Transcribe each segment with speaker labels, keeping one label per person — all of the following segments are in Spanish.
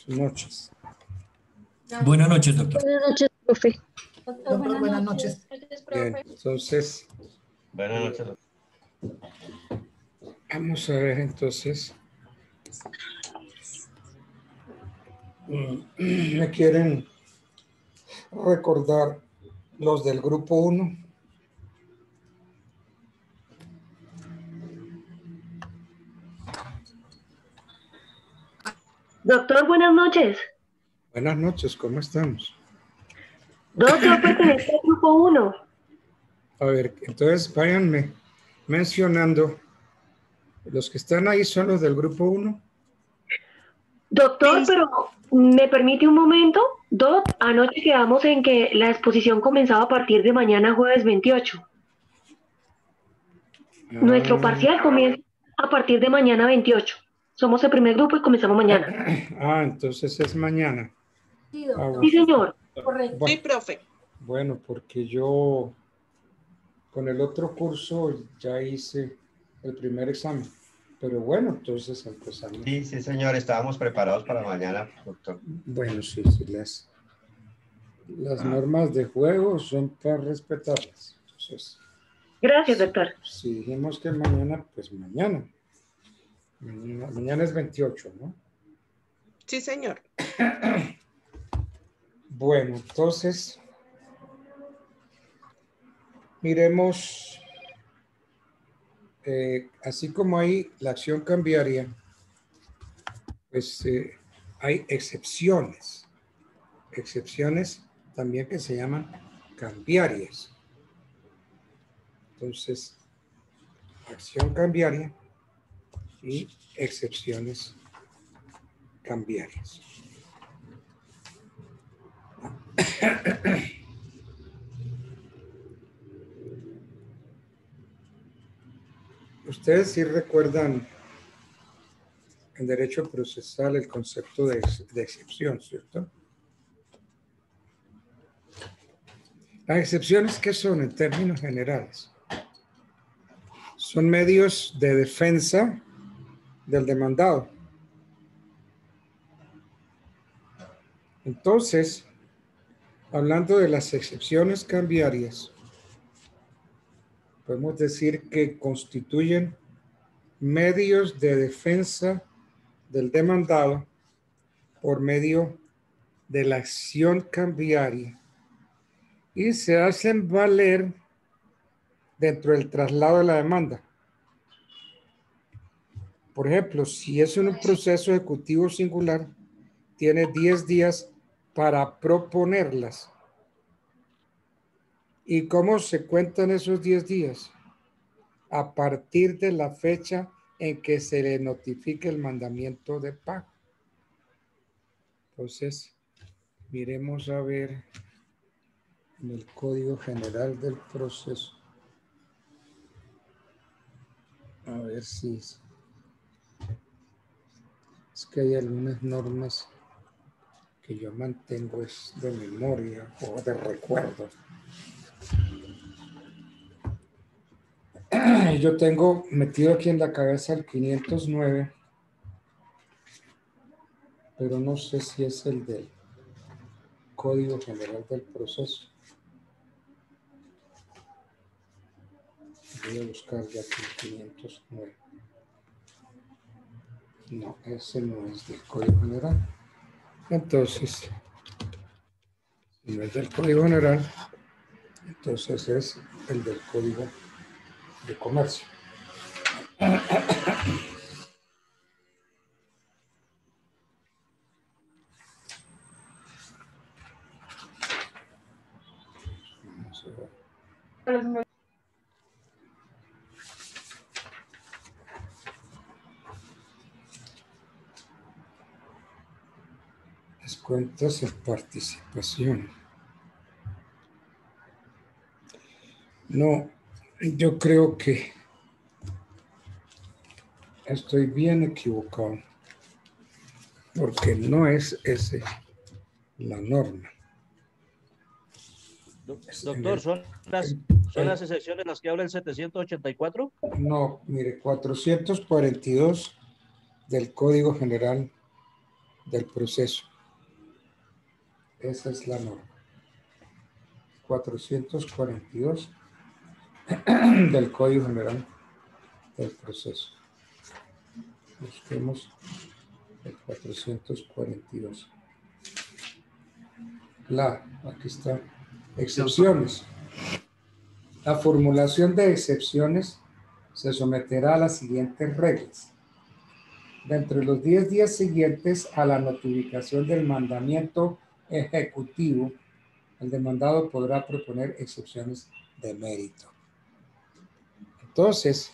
Speaker 1: Buenas noches.
Speaker 2: Buenas noches, doctor.
Speaker 3: Buenas noches, profe.
Speaker 4: Doctor, buenas noches.
Speaker 1: Bien, entonces,
Speaker 5: Buenas noches, doctor.
Speaker 1: vamos a ver entonces. ¿Me quieren recordar los del grupo 1?
Speaker 3: Doctor, buenas noches.
Speaker 1: Buenas noches, ¿cómo estamos?
Speaker 3: Doctor, pertenece al grupo 1.
Speaker 1: A ver, entonces váyanme mencionando. Los que están ahí son los del grupo 1.
Speaker 3: Doctor, pero ¿me permite un momento? Doc, anoche quedamos en que la exposición comenzaba a partir de mañana, jueves 28. Nuestro parcial comienza a partir de mañana 28. Somos el primer grupo y comenzamos mañana.
Speaker 1: Entonces es mañana.
Speaker 4: Sí, doctor.
Speaker 3: Sí, señor.
Speaker 4: Correcto.
Speaker 1: Bueno,
Speaker 6: Sí, profe.
Speaker 1: bueno, porque yo con el otro curso ya hice el primer examen. Pero bueno, entonces empezamos.
Speaker 5: Sí, sí, señor, estábamos preparados para mañana, doctor.
Speaker 1: Bueno, sí, las normas de juego son para respetarlas. Entonces,
Speaker 3: Gracias, doctor.
Speaker 1: si dijimos que mañana, pues mañana. Mañana es 28, ¿no?
Speaker 6: Sí, señor.
Speaker 1: Bueno, entonces, miremos, así como hay la acción cambiaria, pues hay excepciones también que se llaman cambiarias. Entonces, acción cambiaria y excepciones cambiarias. Ustedes sí recuerdan en derecho procesal el concepto de excepción, ¿cierto? Las excepciones, ¿qué son en términos generales? Son medios de defensa del demandado. Entonces, hablando de las excepciones cambiarias, podemos decir que constituyen medios de defensa del demandado por medio de la acción cambiaria y se hacen valer dentro del traslado de la demanda. Por ejemplo, si es un proceso ejecutivo singular, tiene 10 días para proponerlas. ¿Y cómo se cuentan esos 10 días? A partir de la fecha en que se le notifique el mandamiento de pago. Entonces, miremos a ver en el Código General del Proceso. A ver si es que hay algunas normas que yo mantengo es de memoria o de recuerdo. Yo tengo metido aquí en la cabeza el 509, pero no sé si es el del Código General del Proceso. Voy a buscar ya aquí el 509. No, ese no es del Código General. Entonces, si no es del Código General, entonces es el del Código de Comercio. Vamos a ver. Descuentos en participación. No, yo creo que estoy bien equivocado, porque no es ese la norma.
Speaker 7: Doctor, ¿son las excepciones las que habla el 784?
Speaker 1: No, mire, 442 del Código General del proceso. Esa es la norma. 442 del Código General del Proceso. Busquemos el 442. Aquí está. Excepciones. La formulación de excepciones se someterá a las siguientes reglas. Dentro de los 10 días siguientes a la notificación del mandamiento ejecutivo, el demandado podrá proponer excepciones de mérito. Entonces,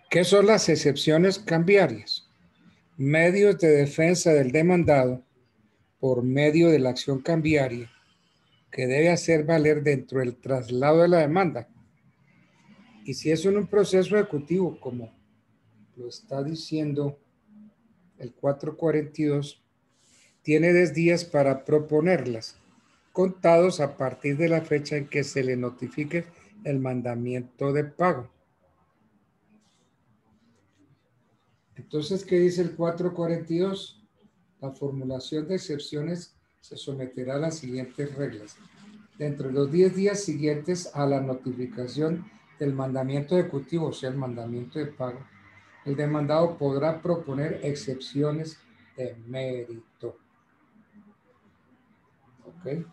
Speaker 1: ¿qué son las excepciones cambiarias? Medios de defensa del demandado por medio de la acción cambiaria que debe hacer valer dentro del traslado de la demanda. Y si es en un proceso ejecutivo, como lo está diciendo el 442, tiene 10 días para proponerlas, contados a partir de la fecha en que se le notifique el mandamiento de pago. Entonces, ¿qué dice el 442? La formulación de excepciones se someterá a las siguientes reglas. Dentro de los 10 días siguientes a la notificación del mandamiento ejecutivo, o sea, el mandamiento de pago, el demandado podrá proponer excepciones de mérito. ¿Ok?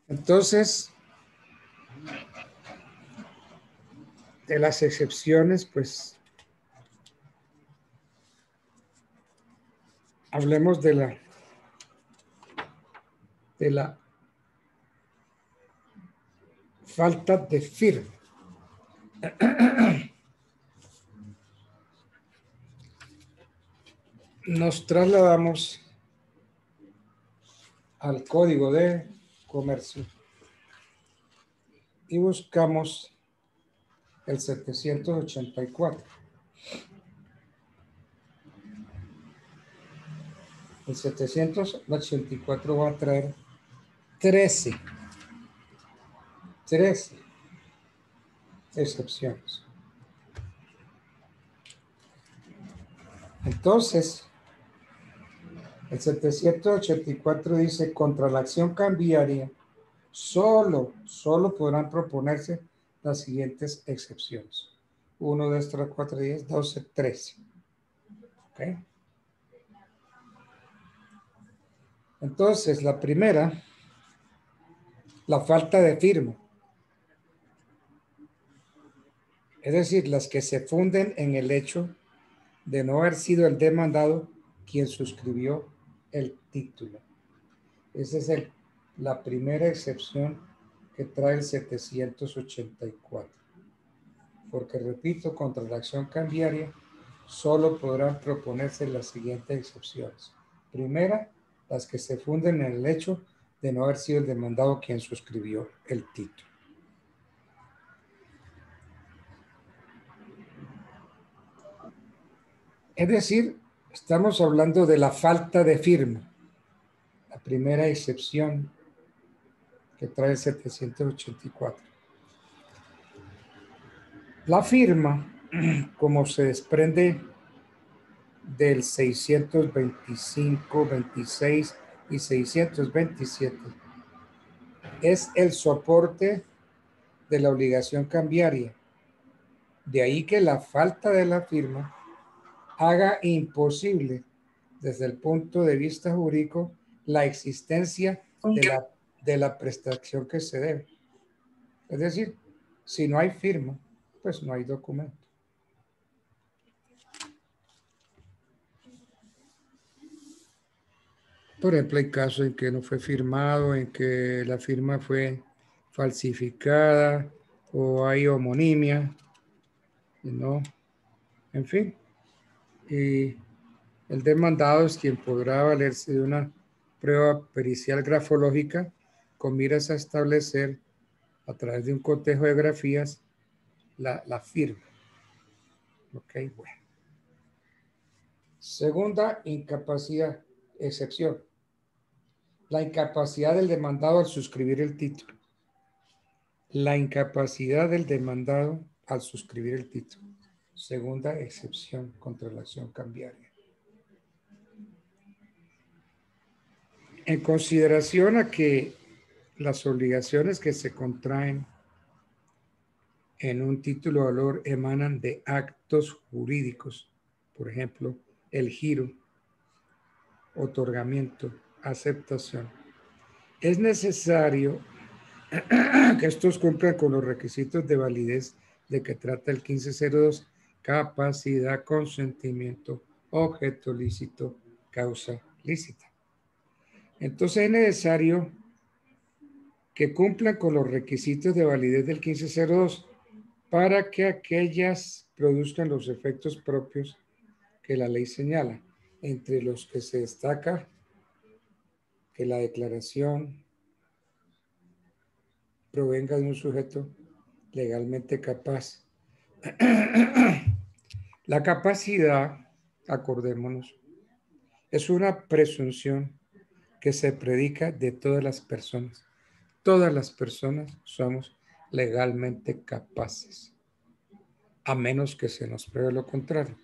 Speaker 1: Entonces, de las excepciones, pues, hablemos de la falta de firma. Nos trasladamos al Código de Comercio y buscamos el 784. El 784 va a traer 13 excepciones. Entonces, el 784 dice, contra la acción cambiaria, solo podrán proponerse las siguientes excepciones. 1, 2, 3, 4, 10, 12, 13. ¿Ok? Entonces, la primera, la falta de firma. Es decir, las que se funden en el hecho de no haber sido el demandado quien suscribió el título. Esa es la primera excepción que trae el 784. Porque, repito, contra la acción cambiaria solo podrán proponerse las siguientes excepciones. Primera, las que se funden en el hecho de no haber sido el demandado quien suscribió el título. Es decir, estamos hablando de la falta de firma. La primera excepción que trae el 784. La firma, como se desprende del 625, 26 y 627, es el soporte de la obligación cambiaria. De ahí que la falta de la firma haga imposible, desde el punto de vista jurídico, la existencia de la prestación que se debe. Es decir, si no hay firma, pues no hay documento. Por ejemplo, hay casos en que no fue firmado, en que la firma fue falsificada o hay homonimia, ¿no? En fin. Y el demandado es quien podrá valerse de una prueba pericial grafológica con miras a establecer a través de un cotejo de grafías la firma. Ok, bueno. Segunda incapacidad, excepción. La incapacidad del demandado al suscribir el título. La incapacidad del demandado al suscribir el título. Segunda excepción contra la acción cambiaria. En consideración a que las obligaciones que se contraen en un título de valor emanan de actos jurídicos, por ejemplo, el giro, otorgamiento, aceptación. Es necesario que estos cumplan con los requisitos de validez de que trata el 1502, capacidad, consentimiento, objeto lícito, causa lícita. Entonces es necesario que cumplan con los requisitos de validez del 1502 para que aquellas produzcan los efectos propios que la ley señala, entre los que se destaca que la declaración provenga de un sujeto legalmente capaz. La capacidad, acordémonos, es una presunción que se predica de todas las personas. Todas las personas somos legalmente capaces, a menos que se nos pruebe lo contrario.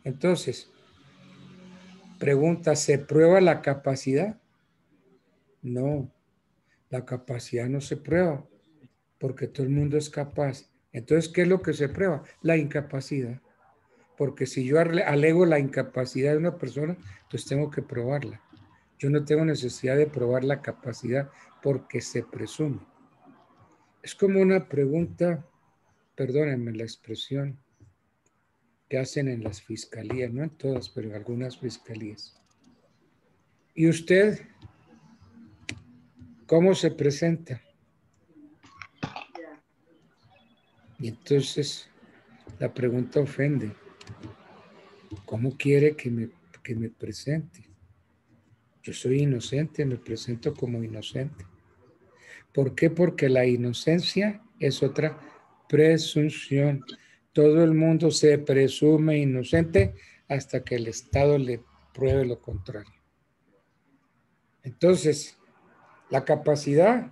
Speaker 1: Entonces, pregunta, ¿se prueba la capacidad? No, la capacidad no se prueba, porque todo el mundo es capaz. Entonces, ¿qué es lo que se prueba? La incapacidad. Porque si yo alego la incapacidad de una persona, pues tengo que probarla. Yo no tengo necesidad de probar la capacidad porque se presume. Es como una pregunta, perdónenme la expresión, que hacen en las fiscalías, no en todas, pero en algunas fiscalías. ¿Y usted cómo se presenta? Y entonces la pregunta ofende. ¿Cómo quiere que me presente? Yo soy inocente, me presento como inocente. ¿Por qué? Porque la inocencia es otra presunción. Todo el mundo se presume inocente hasta que el Estado le pruebe lo contrario. Entonces, la capacidad,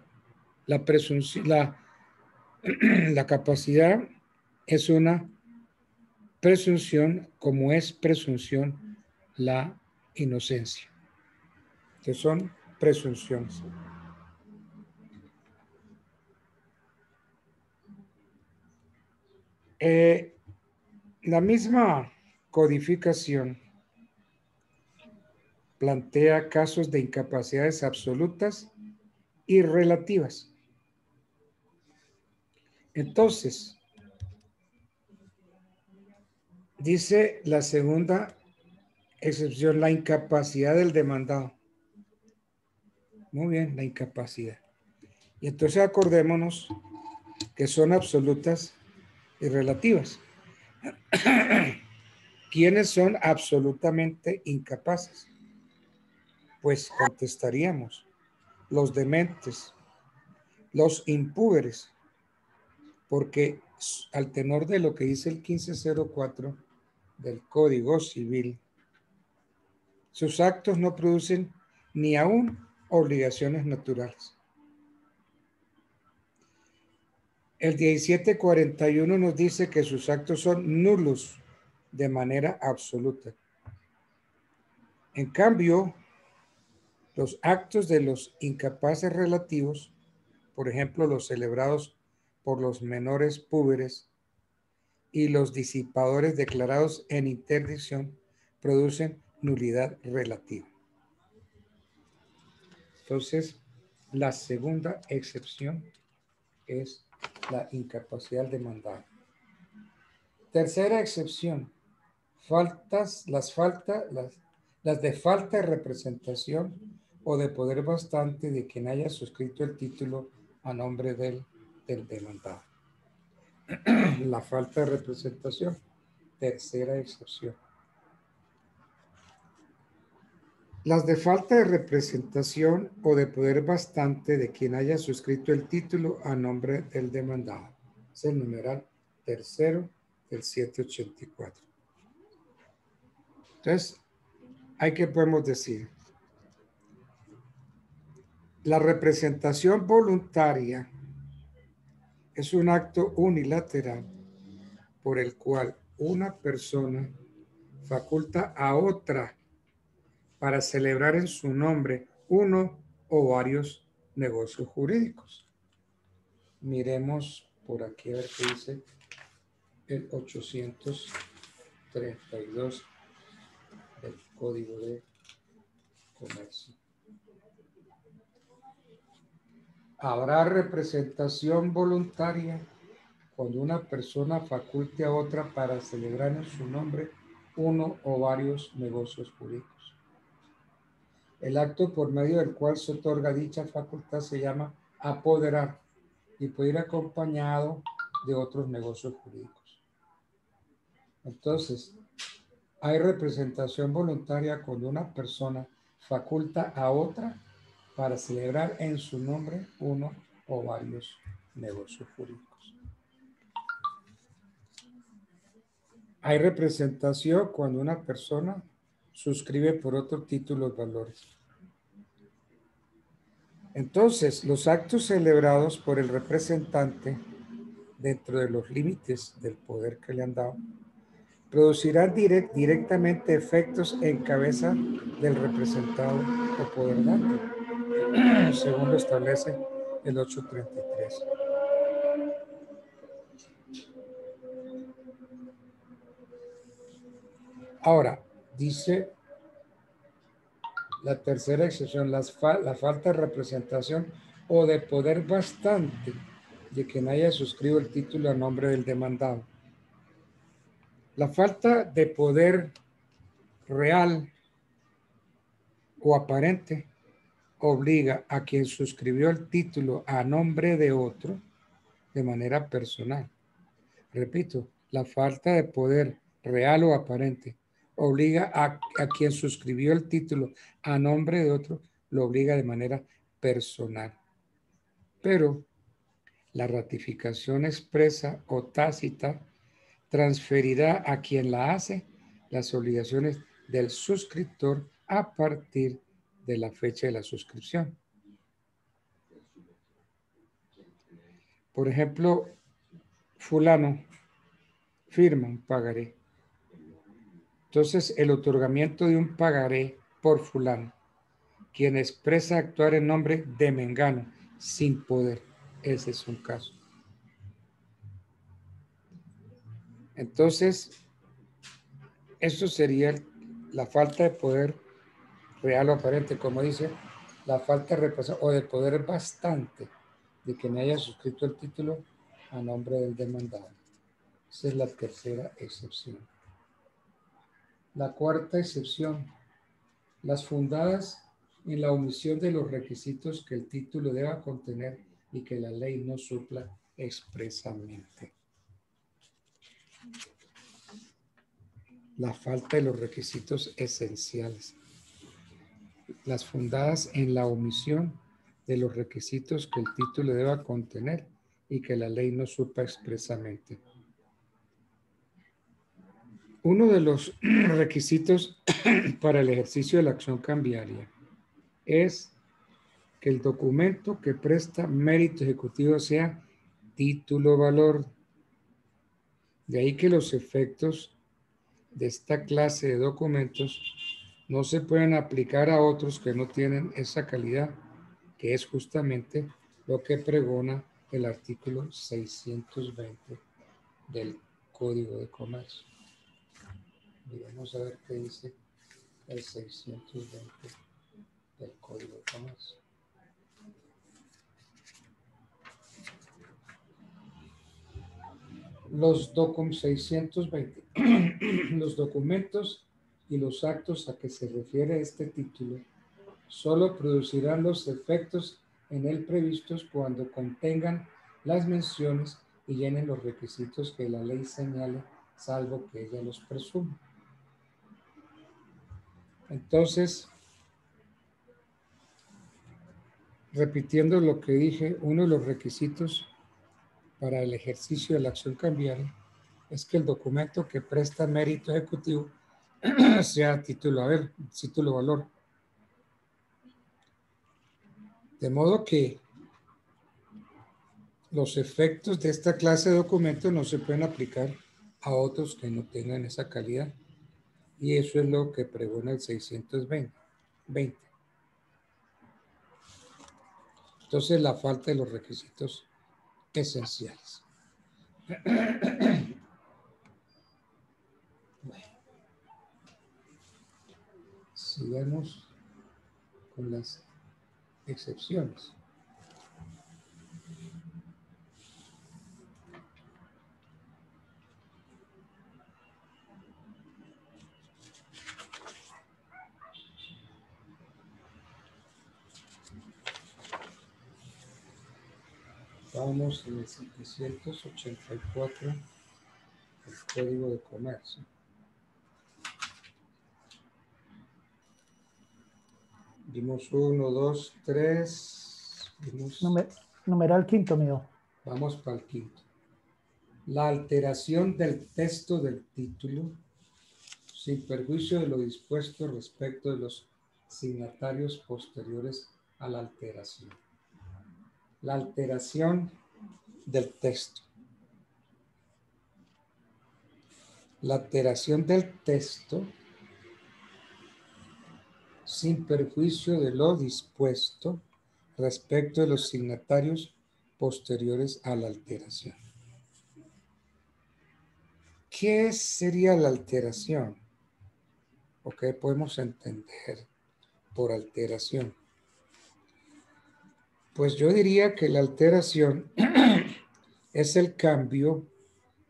Speaker 1: la presunción, la capacidad es una presunción como es presunción la inocencia. Que son presunciones. La misma codificación plantea casos de incapacidades absolutas y relativas. Entonces, dice la segunda excepción, la incapacidad del demandado. Muy bien, la incapacidad. Y entonces acordémonos que son absolutas y relativas. ¿Quiénes son absolutamente incapaces? Pues contestaríamos, los dementes, los impúberes, porque al tenor de lo que dice el 1504 del Código Civil, sus actos no producen ni aún obligaciones naturales. El 1741 nos dice que sus actos son nulos de manera absoluta. En cambio, los actos de los incapaces relativos, por ejemplo, los celebrados por los menores púberes y los disipadores declarados en interdicción, producen nulidad relativa. Entonces, la segunda excepción es la incapacidad demandada. Tercera excepción, las de falta de representación o de poder bastante de quien haya suscrito el título a nombre del demandado. La falta de representación, tercera excepción. Las de falta de representación o de poder bastante de quien haya suscrito el título a nombre del demandado. Es el numeral tercero del 784. Entonces, ¿qué podemos decir? La representación voluntaria es un acto unilateral por el cual una persona faculta a otra para celebrar en su nombre uno o varios negocios jurídicos. Miremos por aquí a ver qué dice el 832 del Código de Comercio. Habrá representación voluntaria cuando una persona faculte a otra para celebrar en su nombre uno o varios negocios jurídicos. El acto por medio del cual se otorga dicha facultad se llama apoderar y puede ir acompañado de otros negocios jurídicos. Entonces, hay representación voluntaria cuando una persona faculta a otra para celebrar en su nombre uno o varios negocios jurídicos. Hay representación cuando una persona suscribe por otro título los valores. Entonces, los actos celebrados por el representante dentro de los límites del poder que le han dado producirán directamente efectos en cabeza del representado o poder dante, según lo establece el 833. Ahora, dice la tercera excepción, la falta de representación o de poder bastante de quien haya suscrito el título a nombre del demandado. La falta de poder real o aparente obliga a quien suscribió el título a nombre de otro de manera personal. Repito, la falta de poder real o aparente obliga a quien suscribió el título a nombre de otro, lo obliga de manera personal. Pero la ratificación expresa o tácita transferirá a quien la hace las obligaciones del suscriptor a partir de la fecha de la suscripción. Por ejemplo, fulano firma un pagaré. Entonces, el otorgamiento de un pagaré por fulano, quien expresa actuar en nombre de mengano, sin poder. Ese es un caso. Entonces, eso sería la falta de poder real o aparente, como dice, la falta de representación o de poder bastante de que me haya suscrito el título a nombre del demandado. Esa es la tercera excepción. La cuarta excepción, las fundadas en la omisión de los requisitos que el título deba contener y que la ley no supla expresamente. La falta de los requisitos esenciales. Las fundadas en la omisión de los requisitos que el título deba contener y que la ley no supla expresamente. Uno de los requisitos para el ejercicio de la acción cambiaria es que el documento que presta mérito ejecutivo sea título valor. De ahí que los efectos de esta clase de documentos no se pueden aplicar a otros que no tienen esa calidad, que es justamente lo que pregona el artículo 620 del Código de Comercio. Vamos a ver qué dice el 620 del Código de Comercio. Los 620. Los documentos y los actos a que se refiere este título solo producirán los efectos en él previstos cuando contengan las menciones y llenen los requisitos que la ley señale, salvo que ella los presuma. Entonces, repitiendo lo que dije, uno de los requisitos para el ejercicio de la acción cambiaria es que el documento que presta mérito ejecutivo sea título valor. De modo que los efectos de esta clase de documentos no se pueden aplicar a otros que no tengan esa calidad. Y eso es lo que pregona el 620. Entonces, la falta de los requisitos esenciales. Bueno, sigamos con las excepciones. Vamos en el 784 del Código de Comercio. Vimos 1, 2, 3.
Speaker 4: Numeral quinto, mío.
Speaker 1: Vamos para el quinto. La alteración del texto del título sin perjuicio de lo dispuesto respecto de los signatarios posteriores a la alteración. La alteración del texto. La alteración del texto sin perjuicio de lo dispuesto respecto de los signatarios posteriores a la alteración. ¿Qué sería la alteración? ¿O qué podemos entender por alteración? Pues yo diría que la alteración es el cambio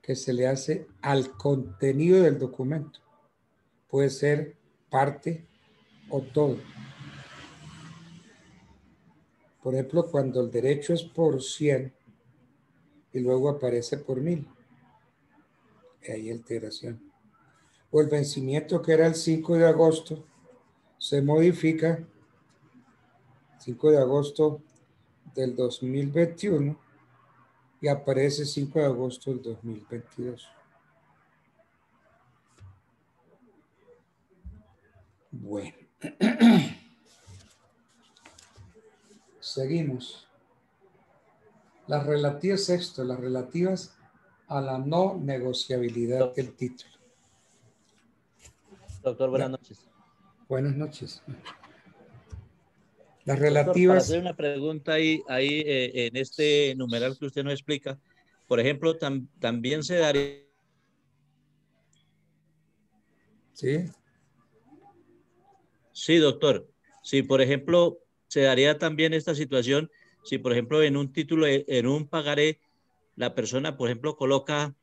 Speaker 1: que se le hace al contenido del documento. Puede ser parte o todo. Por ejemplo, cuando el derecho es por 100 y luego aparece por 1000. Hay alteración. O el vencimiento que era el 5 de agosto se modifica 5 de agosto del 2021 y aparece 5 de agosto del 2022. Bueno. Seguimos. Las relativas las relativas a la no negociabilidad del título.
Speaker 7: Doctor, buenas noches.
Speaker 1: Buenas noches. Las
Speaker 7: Doctor, para
Speaker 1: relativas...
Speaker 7: hacer una pregunta ahí en este numeral que usted nos explica, por ejemplo, también se daría...
Speaker 1: ¿Sí?
Speaker 7: Sí, doctor. Si, por ejemplo, se daría también esta situación, si, por ejemplo, en un título, en un pagaré, la persona, por ejemplo, coloca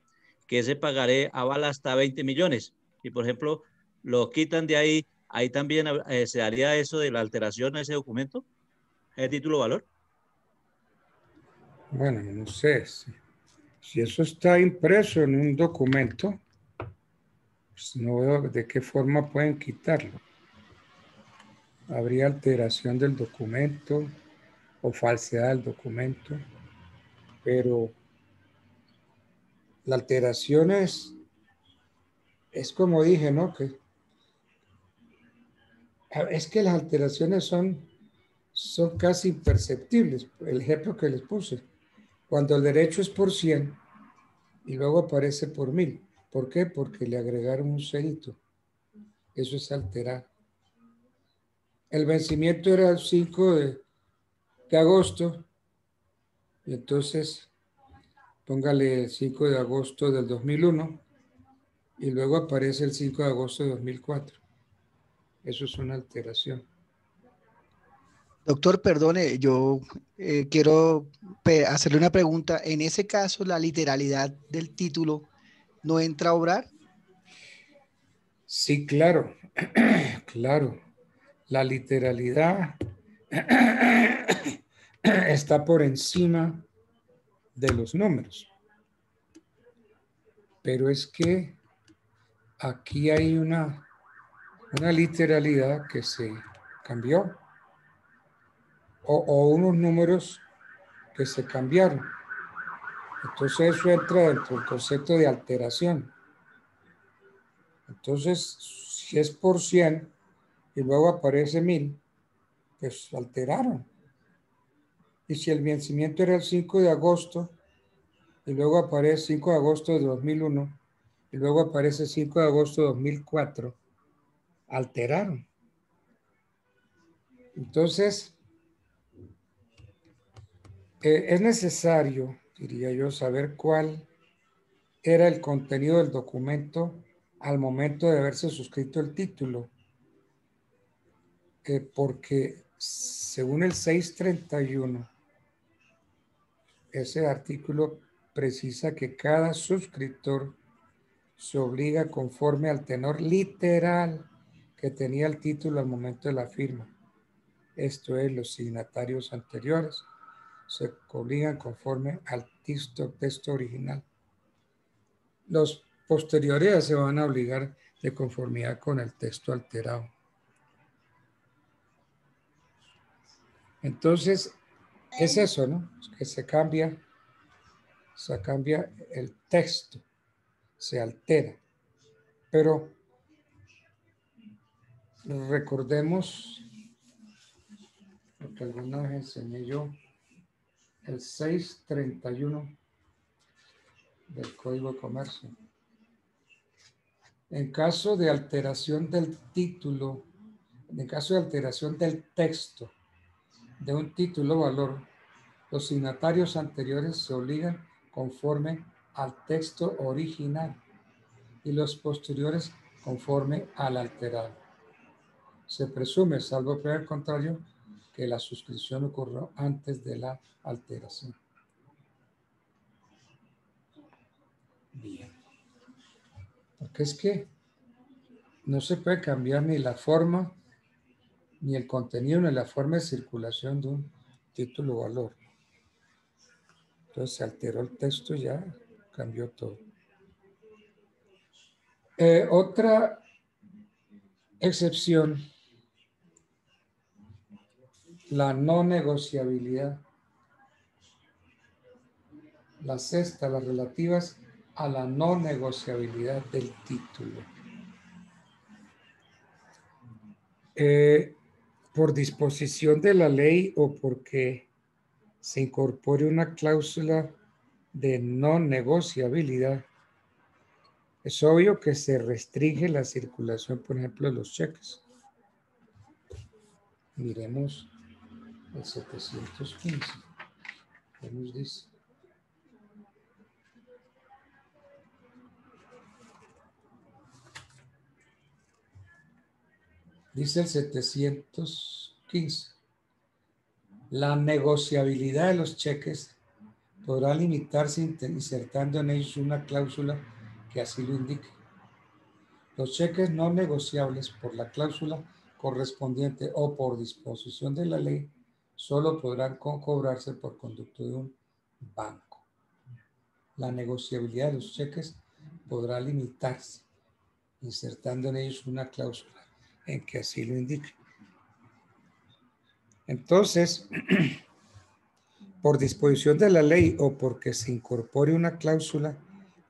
Speaker 7: que ese pagaré avala hasta 20 millones y, por ejemplo, lo quitan de ahí, ahí también se daría eso de la alteración a ese documento, ese título valor.
Speaker 1: Bueno, no sé. Si eso está impreso en un documento, pues no veo de qué forma pueden quitarlo. Habría alteración del documento o falsedad del documento, pero la alteración es como dije, ¿no? Es que las alteraciones son casi imperceptibles. El ejemplo que les puse. Cuando el derecho es por 100 y luego aparece por 1000. ¿Por qué? Porque le agregaron un cerito. Eso es alterar. El vencimiento era el 5 de agosto. Y entonces, póngale el 5 de agosto del 2001 y luego aparece el 5 de agosto de 2004. Eso es una alteración.
Speaker 8: Doctor, perdone, yo quiero hacerle una pregunta. En ese caso, ¿la literalidad del título no entra a obrar?
Speaker 1: Sí, claro. Claro. La literalidad está por encima de los números. Pero es que aquí hay una literalidad que se cambió. O unos números que se cambiaron. Entonces eso entra dentro del concepto de alteración. Entonces, si es por 100 y luego aparece 1000, pues alteraron. Y si el vencimiento era el 5 de agosto y luego aparece 5 de agosto de 2001, y luego aparece 5 de agosto de 2004, alteraron. Entonces, es necesario, diría yo, saber cuál era el contenido del documento al momento de haberse suscrito el título, porque según el 631, ese artículo precisa que cada suscriptor se obliga conforme al tenor literal que tenía el título al momento de la firma. Esto es, los signatarios anteriores se obligan conforme al texto original. Los posteriores se van a obligar de conformidad con el texto alterado. Entonces, es eso, ¿no? Que se cambia el texto, se altera. Pero recordemos lo que alguna vez enseñé yo, el 631 del Código de Comercio. En caso de alteración del título, en caso de alteración del texto de un título o valor, los signatarios anteriores se obligan conforme al texto original y los posteriores conforme al alterado. Se presume, salvo prueba contrario, que la suscripción ocurrió antes de la alteración. Bien. Porque es que no se puede cambiar ni la forma, ni el contenido, ni la forma de circulación de un título o valor. Entonces se alteró el texto y ya cambió todo. Otra excepción, la no negociabilidad. La sexta, las relativas a la no negociabilidad del título. Por disposición de la ley o porque se incorpore una cláusula de no negociabilidad, es obvio que se restringe la circulación, por ejemplo, de los cheques. Miremos el 715. ¿Qué nos dice? Dice el 715. La negociabilidad de los cheques podrá limitarse insertando en ellos una cláusula que así lo indique. Los cheques no negociables por la cláusula correspondiente o por disposición de la ley solo podrán cobrarse por conducto de un banco. La negociabilidad de los cheques podrá limitarse insertando en ellos una cláusula en que así lo indique. Entonces, por disposición de la ley o porque se incorpore una cláusula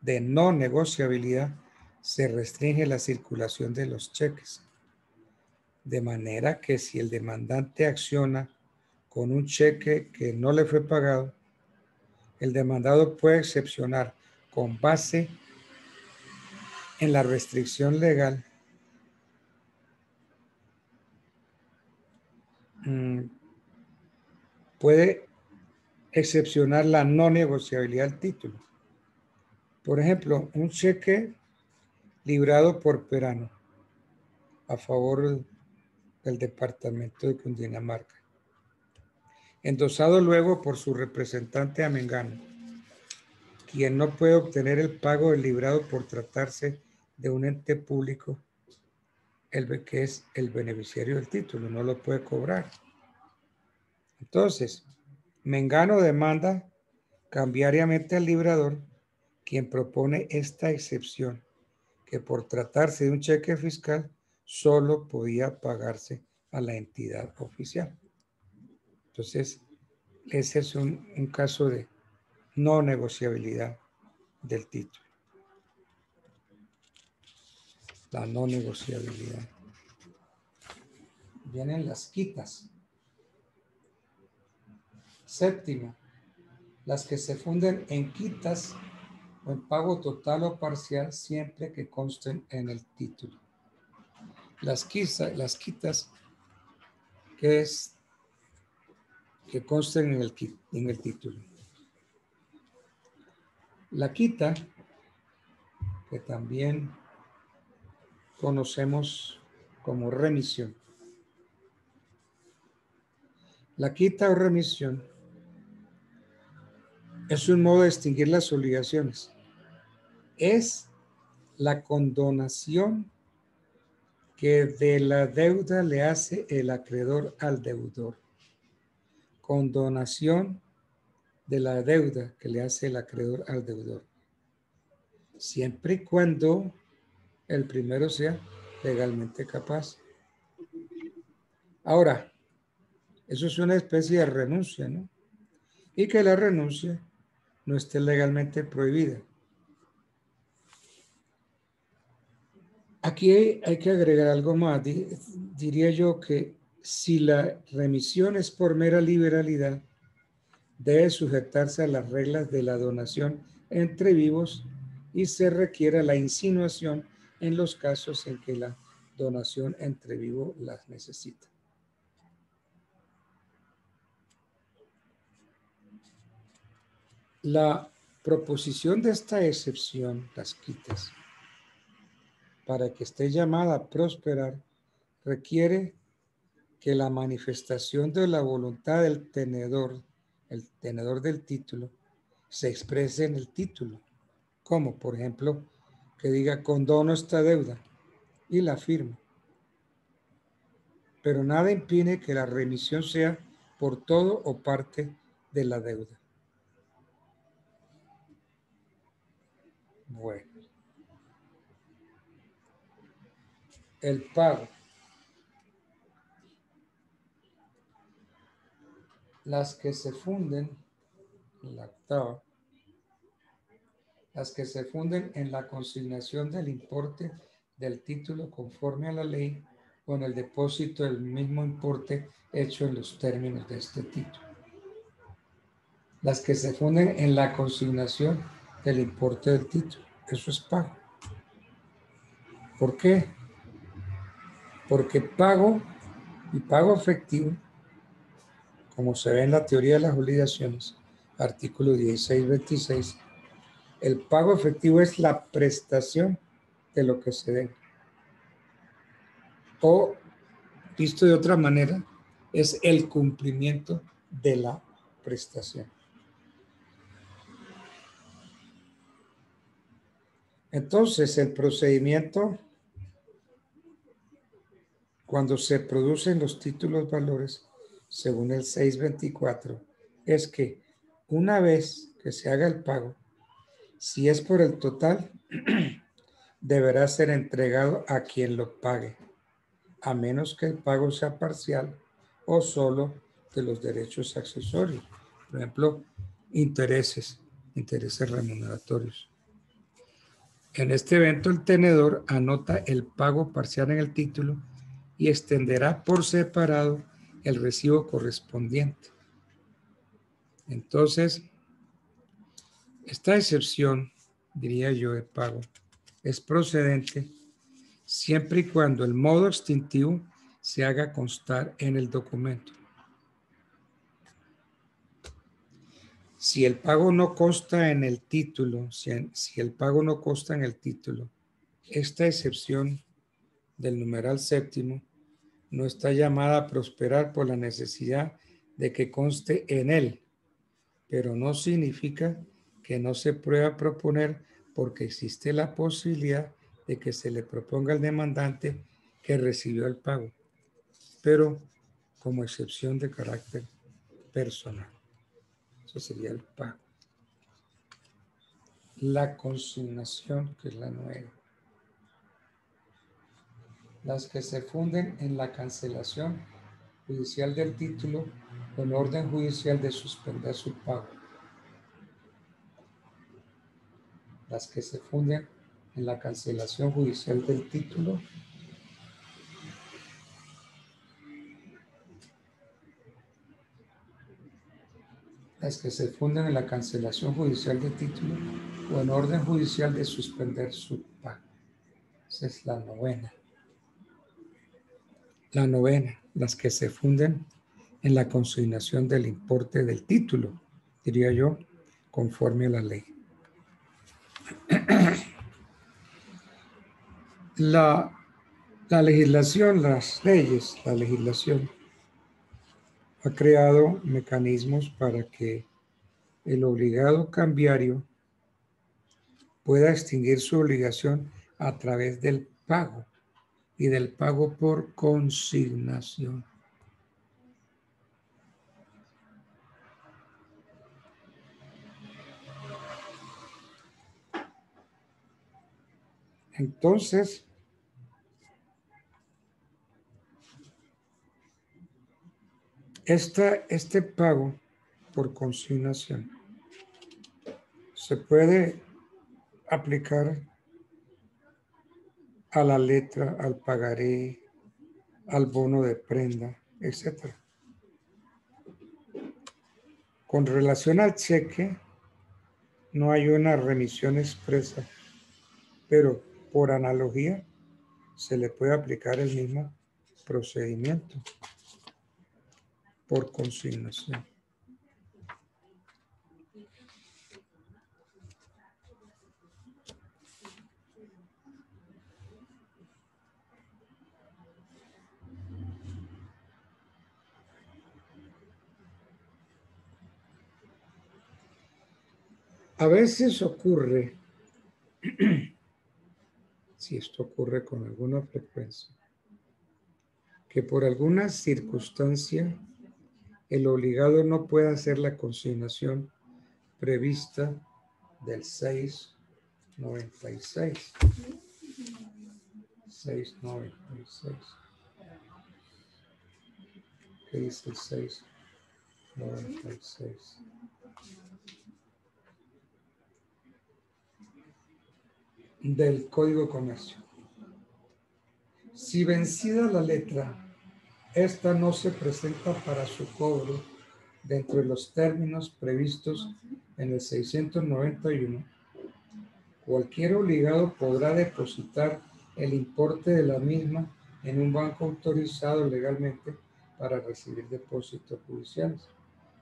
Speaker 1: de no negociabilidad, se restringe la circulación de los cheques. De manera que si el demandante acciona con un cheque que no le fue pagado, el demandado puede excepcionar con base en la restricción legal puede excepcionar la no negociabilidad del título. Por ejemplo, un cheque librado por Perano a favor del departamento de Cundinamarca, endosado luego por su representante a Mengano, quien no puede obtener el pago del librado por tratarse de un ente público, que es el beneficiario del título, no lo puede cobrar. Entonces, Mengano demanda cambiariamente al librador, quien propone esta excepción, que por tratarse de un cheque fiscal, solo podía pagarse a la entidad oficial. Entonces, ese es un caso de no negociabilidad del título. La no negociabilidad. Vienen las quitas. Séptimo, las que se funden en quitas o en pago total o parcial siempre que consten en el título. Las quitas que consten en el título. La quita, que también conocemos como remisión. La quita o remisión es un modo de extinguir las obligaciones. Es la condonación que de la deuda le hace el acreedor al deudor. Condonación de la deuda que le hace el acreedor al deudor. Siempre y cuando el primero sea legalmente capaz. Ahora, eso es una especie de renuncia, ¿no? Y que la renuncia no esté legalmente prohibida. Aquí hay que agregar algo más. Diría yo que si la remisión es por mera liberalidad, debe sujetarse a las reglas de la donación entre vivos y se requiere la insinuación en los casos en que la donación entre vivos las necesita. La proposición de esta excepción, las quitas, para que esté llamada a prosperar, requiere que la manifestación de la voluntad del tenedor, el tenedor del título, se exprese en el título, como por ejemplo que diga condono esta deuda y la firma. Pero nada impide que la remisión sea por todo o parte de la deuda. Bueno. El pago. Las que se funden, la octava, las que se funden en la consignación del importe del título conforme a la ley o en el depósito del mismo importe hecho en los términos de este título. Las que se funden en la consignación del importe del título. Eso es pago. ¿Por qué? Porque pago y pago efectivo, como se ve en la teoría de las obligaciones, artículo 16-26, el pago efectivo es la prestación de lo que se debe. O, visto de otra manera, es el cumplimiento de la prestación. Entonces, el procedimiento, cuando se producen los títulos valores, según el 624, es que una vez que se haga el pago, si es por el total, deberá ser entregado a quien lo pague, a menos que el pago sea parcial o solo de los derechos accesorios. Por ejemplo, intereses remuneratorios. En este evento, el tenedor anota el pago parcial en el título y extenderá por separado el recibo correspondiente. Entonces, esta excepción, diría yo, de pago, es procedente siempre y cuando el modo extintivo se haga constar en el documento. Si el pago no consta en el título, si el pago no consta en el título, esta excepción del numeral séptimo no está llamada a prosperar por la necesidad de que conste en él, pero no significa que no se pueda proponer porque existe la posibilidad de que se le proponga al demandante que recibió el pago, pero como excepción de carácter personal. Eso sería el pago. La consignación, que es la 9. Las que se funden en la cancelación judicial del título con orden judicial de suspender su pago. Las que se funden en la cancelación judicial del título con orden judicial o en orden judicial de suspender su pago. Esa es la novena. La novena, las que se funden en la consignación del importe del título, diría yo, conforme a la ley. La legislación, las leyes, la legislación ha creado mecanismos para que el obligado cambiario pueda extinguir su obligación a través del pago y del pago por consignación. Entonces, este pago por consignación se puede aplicar a la letra, al pagaré, al bono de prenda, etc. Con relación al cheque, no hay una remisión expresa, pero por analogía se le puede aplicar el mismo procedimiento por consignación. A veces ocurre, si esto ocurre con alguna frecuencia, que por alguna circunstancia el obligado no pueda hacer la consignación prevista del 696. 696. ¿Qué dice el 696? Del Código de Comercio. Si vencida la letra, esta no se presenta para su cobro dentro de los términos previstos en el 691, cualquier obligado podrá depositar el importe de la misma en un banco autorizado legalmente para recibir depósitos judiciales,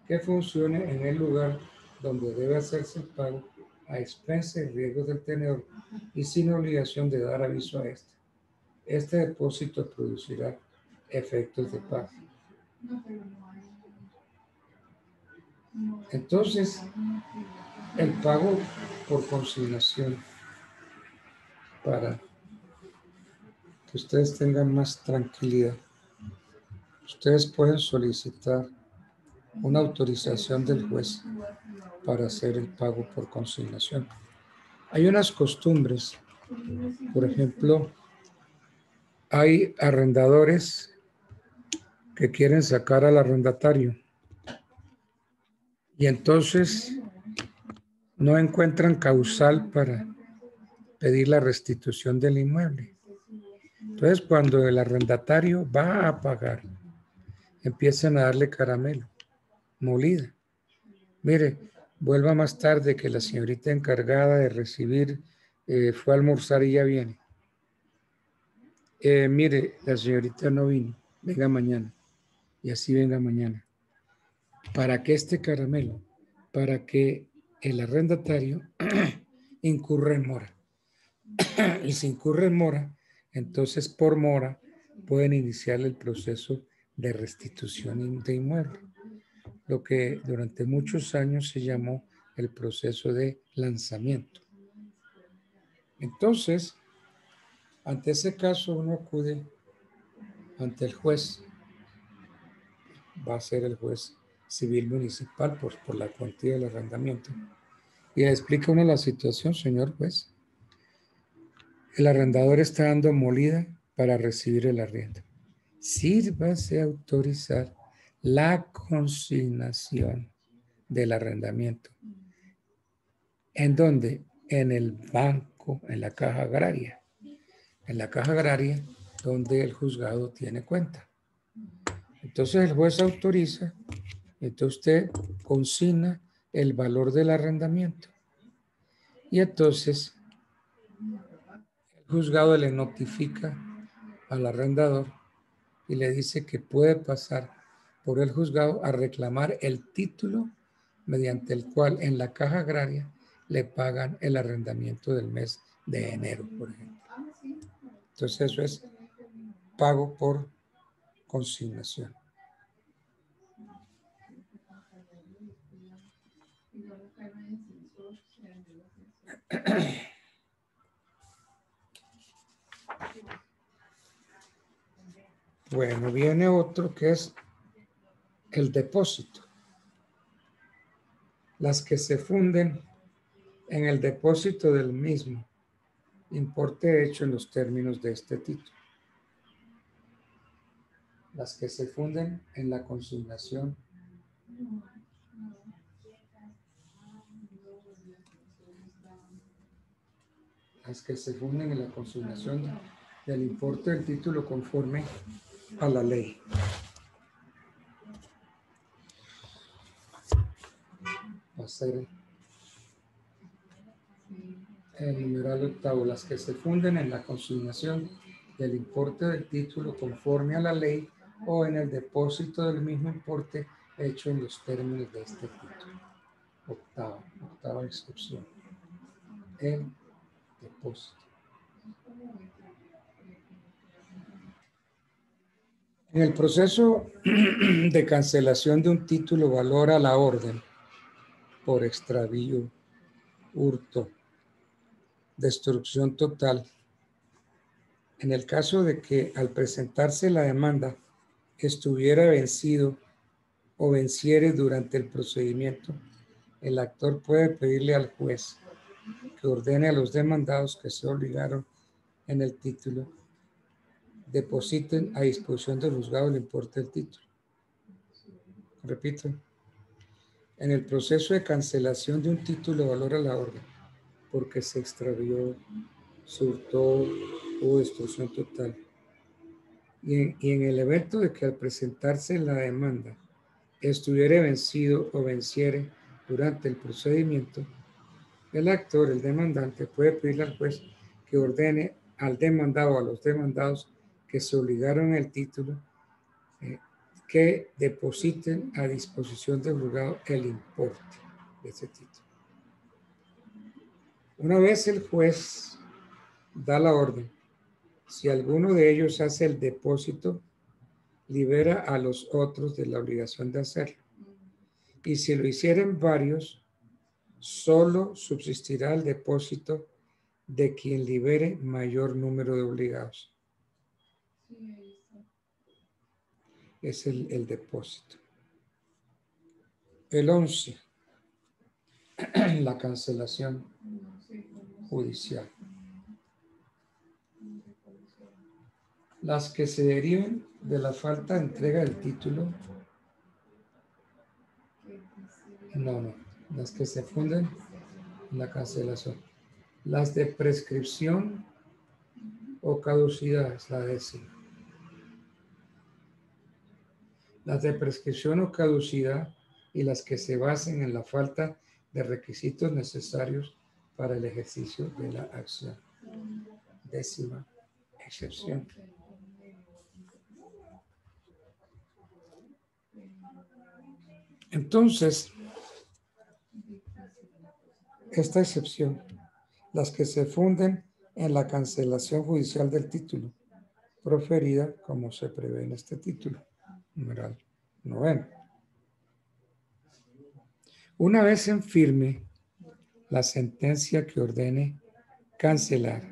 Speaker 1: que funcione en el lugar donde debe hacerse el pago a expensas y riesgos del tenedor y sin obligación de dar aviso a este. Este depósito producirá efectos de pago. Entonces, el pago por consignación, para que ustedes tengan más tranquilidad, ustedes pueden solicitar una autorización del juez para hacer el pago por consignación. Hay unas costumbres, por ejemplo, hay arrendadores que quieren sacar al arrendatario y entonces no encuentran causal para pedir la restitución del inmueble. Entonces, cuando el arrendatario va a pagar, empiezan a darle caramelo, molida. Mire, vuelva más tarde que la señorita encargada de recibir fue a almorzar y ya viene. Mire, la señorita no vino, venga mañana. Y así venga mañana. ¿Para qué este caramelo? Para que el arrendatario incurra en mora. Y si incurre en mora, entonces por mora pueden iniciar el proceso de restitución de inmueble, lo que durante muchos años se llamó el proceso de lanzamiento. Entonces, ante ese caso uno acude ante el juez, va a ser el juez civil municipal por la cuantía del arrendamiento, y le explica uno la situación, señor juez. El arrendador está dando molida para recibir el arriendo. Sírvase a autorizar la consignación del arrendamiento. ¿En dónde? En el banco, en la caja agraria. En la caja agraria donde el juzgado tiene cuenta. Entonces el juez autoriza, entonces usted consigna el valor del arrendamiento. Y entonces el juzgado le notifica al arrendador y le dice que puede pasar por el juzgado a reclamar el título mediante el cual en la caja agraria le pagan el arrendamiento del mes de enero, por ejemplo. Entonces eso es pago por consignación. Bueno, viene otro que es el depósito. Las que se funden en el depósito del mismo importe hecho en los términos de este título. Las que se funden en la consignación del importe del título conforme a la ley. Va a ser el numeral octavo, las que se funden en la consignación del importe del título conforme a la ley o en el depósito del mismo importe hecho en los términos de este título. Octava excepción. El depósito. En el proceso de cancelación de un título valora la orden por extravío, hurto, destrucción total. En el caso de que al presentarse la demanda estuviera vencido o venciere durante el procedimiento, el actor puede pedirle al juez que ordene a los demandados que se obligaron en el título depositen a disposición del juzgado el importe del título. Repito, en el proceso de cancelación de un título valora la orden porque se extravió, se hurtó o destrucción total. Y en el evento de que al presentarse la demanda estuviere vencido o venciere durante el procedimiento, el actor, el demandante, puede pedirle al juez que ordene al demandado o a los demandados que se obligaron el título que depositen a disposición del juzgado el importe de ese título. Una vez el juez da la orden, si alguno de ellos hace el depósito, libera a los otros de la obligación de hacerlo. Y si lo hicieren varios, solo subsistirá el depósito de quien libere mayor número de obligados. Es el depósito. El 11. La cancelación judicial. Las que se deriven de la falta de entrega del título. No. Las que se funden en la cancelación. Las de prescripción o caducidad es la décima. Las de prescripción o caducidad y las que se basen en la falta de requisitos necesarios para el ejercicio de la acción. Décima excepción. Entonces, esta excepción, las que se funden en la cancelación judicial del título, proferida como se prevé en este título, numeral 9. Una vez en firme la sentencia que ordene cancelar,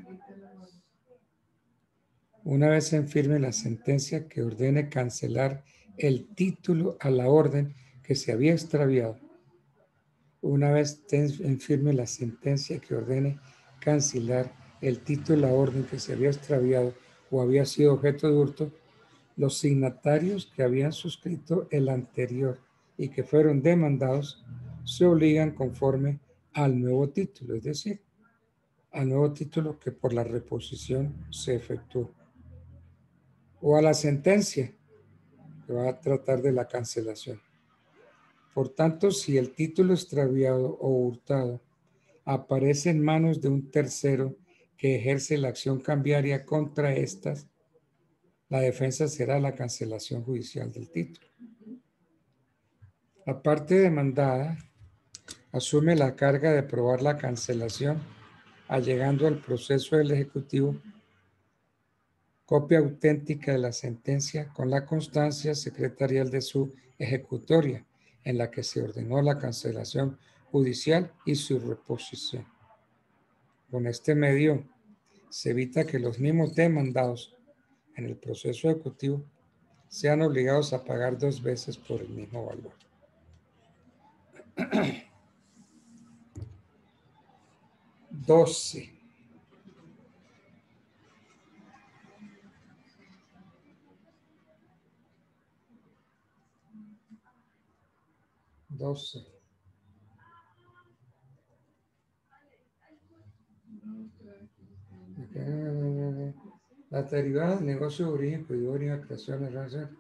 Speaker 1: el título a la orden que se había extraviado, una vez en firme la sentencia que ordene cancelar el título a la orden que se había extraviado o había sido objeto de hurto, los signatarios que habían suscrito el anterior y que fueron demandados se obligan conforme al nuevo título, es decir, al nuevo título que por la reposición se efectuó, o a la sentencia que va a tratar de la cancelación. Por tanto, si el título extraviado o hurtado aparece en manos de un tercero que ejerce la acción cambiaria contra estas, la defensa será la cancelación judicial del título. La parte demandada asume la carga de probar la cancelación, allegando al proceso del Ejecutivo copia auténtica de la sentencia con la constancia secretarial de su ejecutoria, en la que se ordenó la cancelación judicial y su reposición. Con este medio se evita que los mismos demandados en el proceso ejecutivo sean obligados a pagar 2 veces por el mismo valor. Doce. La derivada del negocio de origen, cuyo origen, creación, relación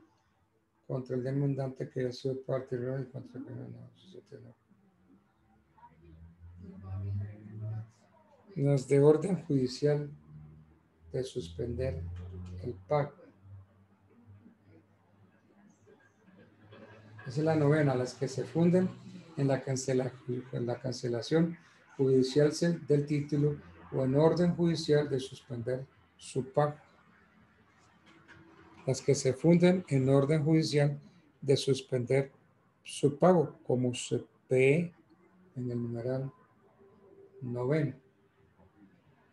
Speaker 1: contra el demandante que ha sido parte de y contra el negocio. Las de orden judicial de suspender el pago. Esa es la novena, las que se funden en la cancelación judicial del título o en orden judicial de suspender su pago. Las que se funden en orden judicial de suspender su pago, como se ve en el numeral noveno.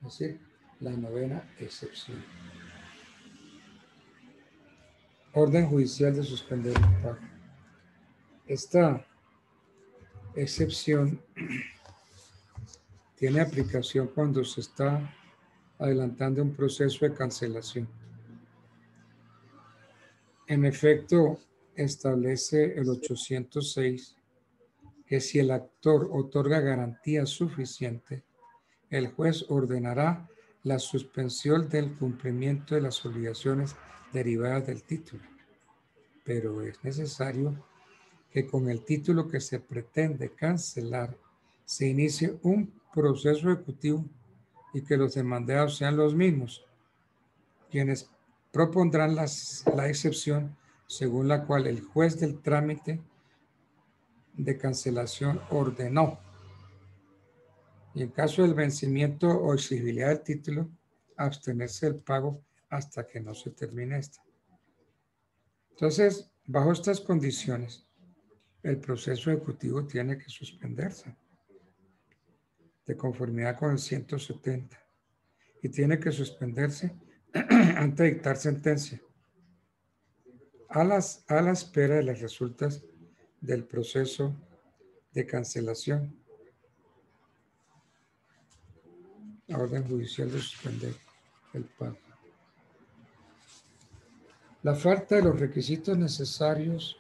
Speaker 1: Es decir, la novena excepción. Orden judicial de suspender el pago. Esta excepción tiene aplicación cuando se está adelantando un proceso de cancelación. En efecto, establece el 806 que si el actor otorga garantía suficiente, el juez ordenará la suspensión del cumplimiento de las obligaciones derivadas del título. Pero es necesario que con el título que se pretende cancelar se inicie un proceso ejecutivo y que los demandados sean los mismos, quienes propondrán la excepción según la cual el juez del trámite de cancelación ordenó, y en caso del vencimiento o exigibilidad del título, abstenerse del pago hasta que no se termine esta. Entonces, bajo estas condiciones, el proceso ejecutivo tiene que suspenderse de conformidad con el 170 y tiene que suspenderse antes de dictar sentencia a la espera de las resultas del proceso de cancelación. La orden judicial de suspender el pago. La falta de los requisitos necesarios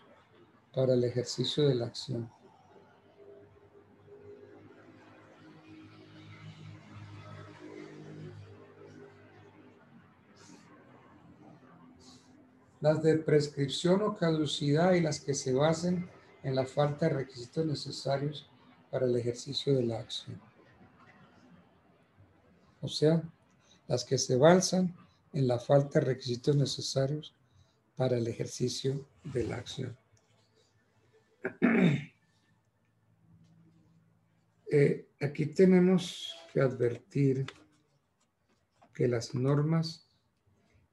Speaker 1: para el ejercicio de la acción. Las de prescripción o caducidad y las que se basen en la falta de requisitos necesarios para el ejercicio de la acción. O sea, las que se basan en la falta de requisitos necesarios para el ejercicio de la acción. Aquí tenemos que advertir que las normas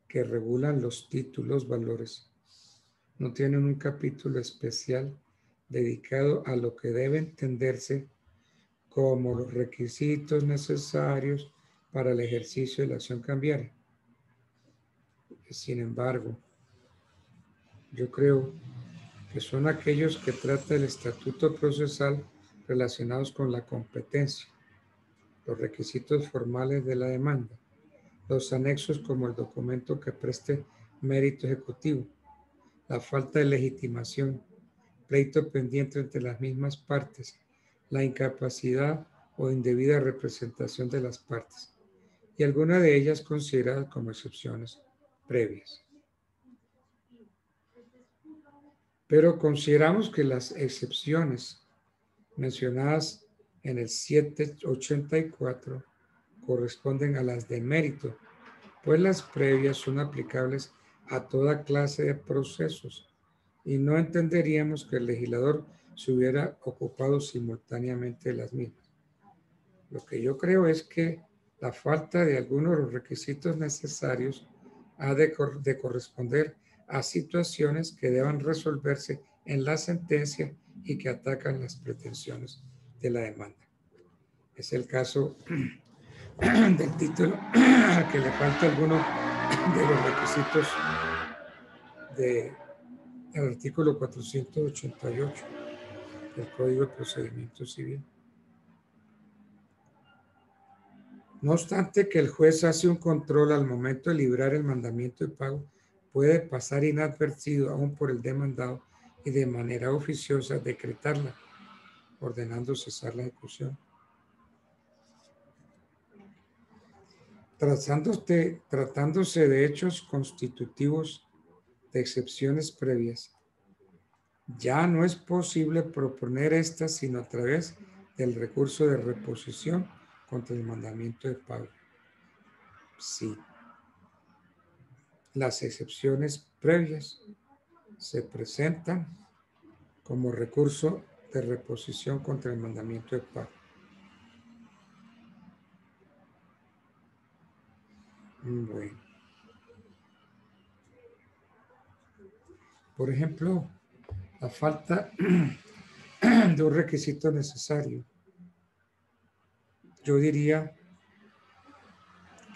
Speaker 1: que regulan los títulos valores no tienen un capítulo especial dedicado a lo que debe entenderse como los requisitos necesarios para el ejercicio de la acción cambiaria. Sin embargo, yo creo que son aquellos que trata el estatuto procesal relacionados con la competencia, los requisitos formales de la demanda, los anexos como el documento que preste mérito ejecutivo, la falta de legitimación, pleito pendiente entre las mismas partes, la incapacidad o indebida representación de las partes, y algunas de ellas consideradas como excepciones previas. Pero consideramos que las excepciones mencionadas en el 784 corresponden a las de mérito, pues las previas son aplicables a toda clase de procesos y no entenderíamos que el legislador se hubiera ocupado simultáneamente de las mismas. Lo que yo creo es que la falta de algunos de los requisitos necesarios ha de corresponder a situaciones que deban resolverse en la sentencia y que atacan las pretensiones de la demanda. Es el caso del título que le falta alguno de los requisitos del artículo 488 del Código de Procedimiento Civil. No obstante que el juez hace un control al momento de librar el mandamiento de pago, puede pasar inadvertido aún por el demandado y de manera oficiosa decretarla, ordenando cesar la ejecución. Tratándose de hechos constitutivos de excepciones previas, ya no es posible proponer estas sino a través del recurso de reposición contra el mandamiento de pago. Sí. Las excepciones previas se presentan como recurso de reposición contra el mandamiento de pago. Bueno. Por ejemplo, la falta de un requisito necesario. Yo diría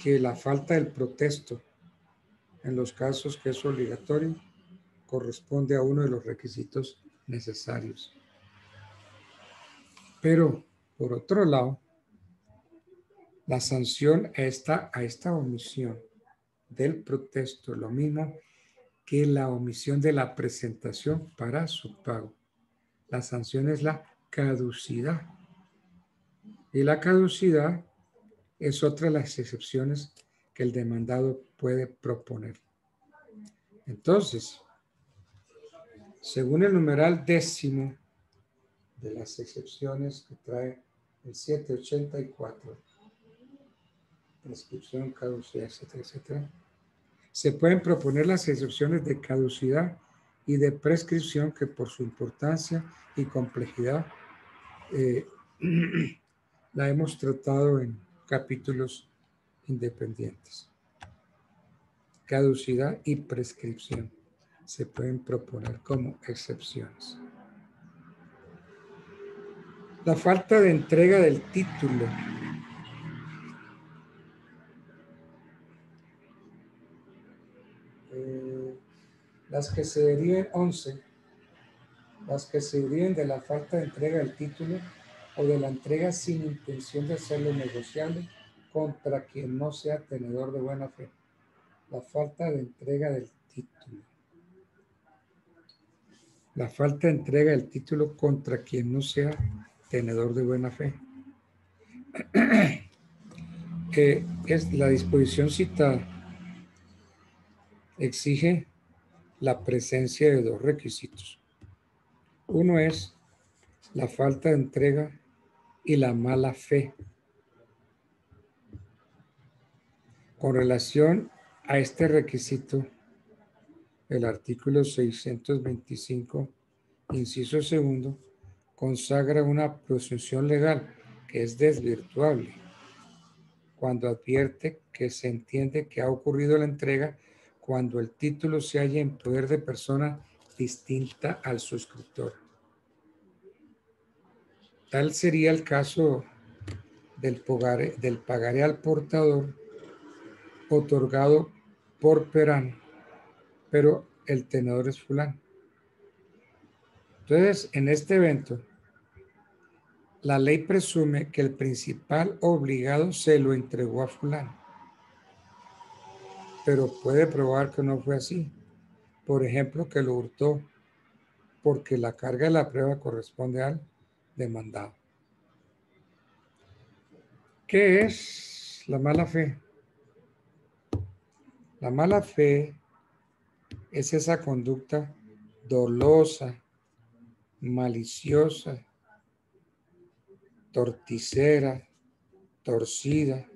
Speaker 1: que la falta del protesto en los casos que es obligatorio corresponde a uno de los requisitos necesarios. Pero, por otro lado, la sanción a esta omisión del protesto, lo mismo que la omisión de la presentación para su pago. La sanción es la caducidad. Y la caducidad es otra de las excepciones que el demandado puede proponer. Entonces, según el numeral 10 de las excepciones que trae el 784, prescripción, caducidad, etcétera, etcétera, se pueden proponer las excepciones de caducidad y de prescripción que por su importancia y complejidad la hemos tratado en capítulos independientes. Caducidad y prescripción se pueden proponer como excepciones. La falta de entrega del título. Las que se deriven 11, las que se deriven de la falta de entrega del título o de la entrega sin intención de hacerlo negociable contra quien no sea tenedor de buena fe. La falta de entrega del título. La falta de entrega del título contra quien no sea tenedor de buena fe. Es la disposición citada. Exige la presencia de dos requisitos. Uno es la falta de entrega y la mala fe. Con relación a este requisito, el artículo 625, inciso segundo, consagra una presunción legal que es desvirtuable cuando advierte que se entiende que ha ocurrido la entrega cuando el título se halla en poder de persona distinta al suscriptor. Tal sería el caso del pagaré al portador otorgado por Perán, pero el tenedor es fulano. Entonces, en este evento, la ley presume que el principal obligado se lo entregó a fulano, pero puede probar que no fue así. Por ejemplo, que lo hurtó, porque la carga de la prueba corresponde al demandado. ¿Qué es la mala fe? La mala fe es esa conducta dolosa, maliciosa, torticera, torcida,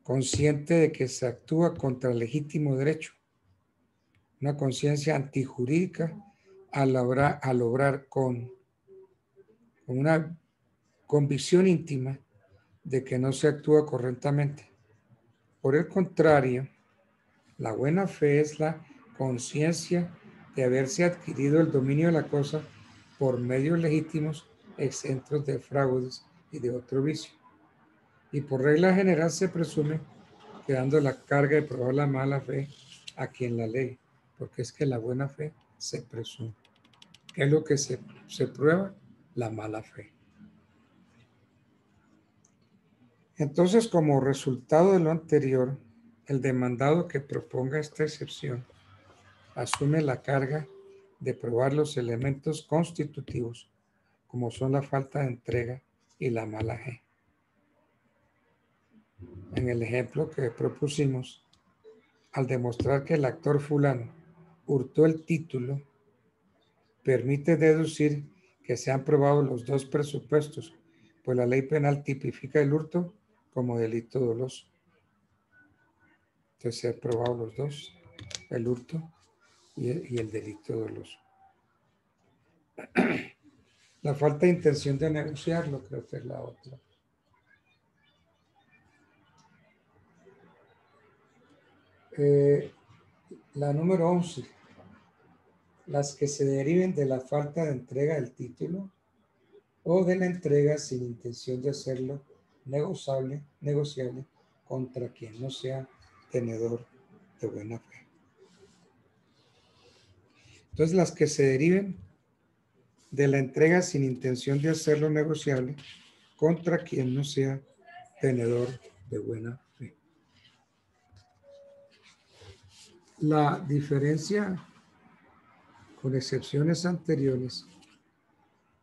Speaker 1: consciente de que se actúa contra el legítimo derecho, una conciencia antijurídica al obrar con una convicción íntima de que no se actúa correctamente. Por el contrario, la buena fe es la conciencia de haberse adquirido el dominio de la cosa por medios legítimos, exentos de fraudes y de otro vicio. Y por regla general se presume quedando la carga de probar la mala fe a quien la lee, porque es que la buena fe se presume. ¿Qué es lo que se prueba? La mala fe. Entonces, como resultado de lo anterior, el demandado que proponga esta excepción asume la carga de probar los elementos constitutivos, como son la falta de entrega y la mala fe. En el ejemplo que propusimos, al demostrar que el actor fulano hurtó el título, permite deducir que se han probado los dos presupuestos, pues la ley penal tipifica el hurto como delito doloso. Entonces se han probado los dos, el hurto y el delito doloso. La falta de intención de negociarlo creo que es la otra. La número 11. Las que se deriven de la falta de entrega del título o de la entrega sin intención de hacerlo negociable contra quien no sea tenedor de buena fe. Entonces, las que se deriven de la entrega sin intención de hacerlo negociable contra quien no sea tenedor de buena fe. La diferencia, con excepciones anteriores,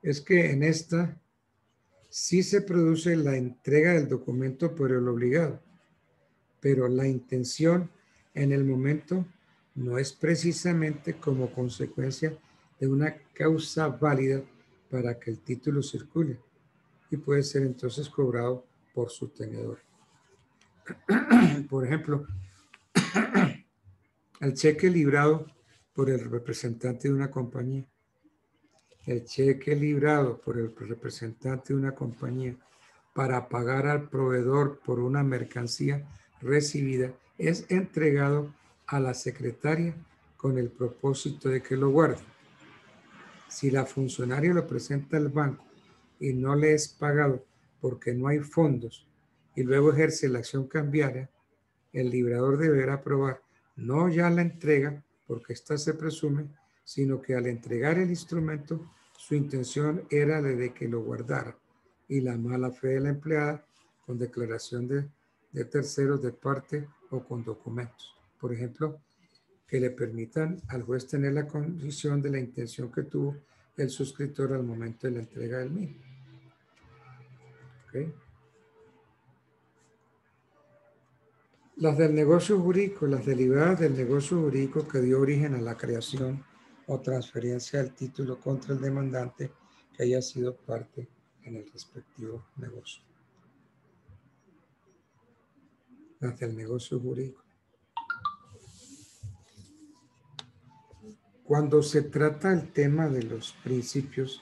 Speaker 1: es que en esta sí se produce la entrega del documento por el obligado, pero la intención en el momento no es precisamente como consecuencia de una causa válida para que el título circule y puede ser entonces cobrado por su tenedor. Por ejemplo, el cheque librado por el representante de una compañía. El cheque librado por el representante de una compañía para pagar al proveedor por una mercancía recibida es entregado a la secretaria con el propósito de que lo guarde. Si la funcionaria lo presenta al banco y no le es pagado porque no hay fondos y luego ejerce la acción cambiaria, el librador deberá probar no ya la entrega, porque ésta se presume, sino que al entregar el instrumento, su intención era de que lo guardara, y la mala fe de la empleada con declaración de terceros de parte o con documentos. Por ejemplo, que le permitan al juez tener la condición de la intención que tuvo el suscriptor al momento de la entrega del mismo. ¿Okay? Las del negocio jurídico, las derivadas del negocio jurídico que dio origen a la creación o transferencia del título contra el demandante que haya sido parte en el respectivo negocio. Las del negocio jurídico. Cuando se trata el tema de los principios,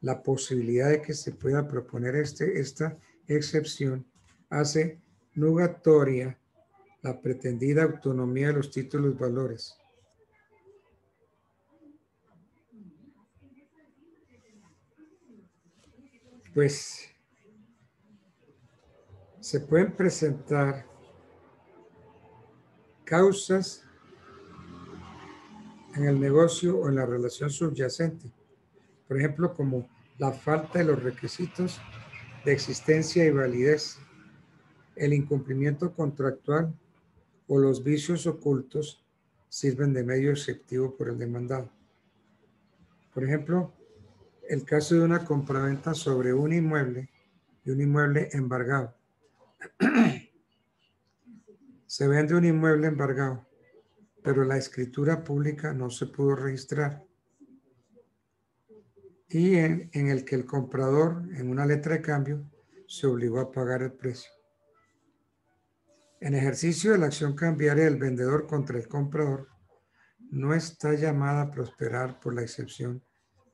Speaker 1: la posibilidad de que se pueda proponer esta excepción hace nugatoria la pretendida autonomía de los títulos valores. Pues se pueden presentar causas en el negocio o en la relación subyacente. Por ejemplo, como la falta de los requisitos de existencia y validez, el incumplimiento contractual o los vicios ocultos sirven de medio exceptivo por el demandado. Por ejemplo, el caso de una compraventa sobre un inmueble y un inmueble embargado. Se vende un inmueble embargado, pero la escritura pública no se pudo registrar. y en el que el comprador, en una letra de cambio, se obligó a pagar el precio. En ejercicio de la acción cambiaria del vendedor contra el comprador, no está llamada a prosperar por la excepción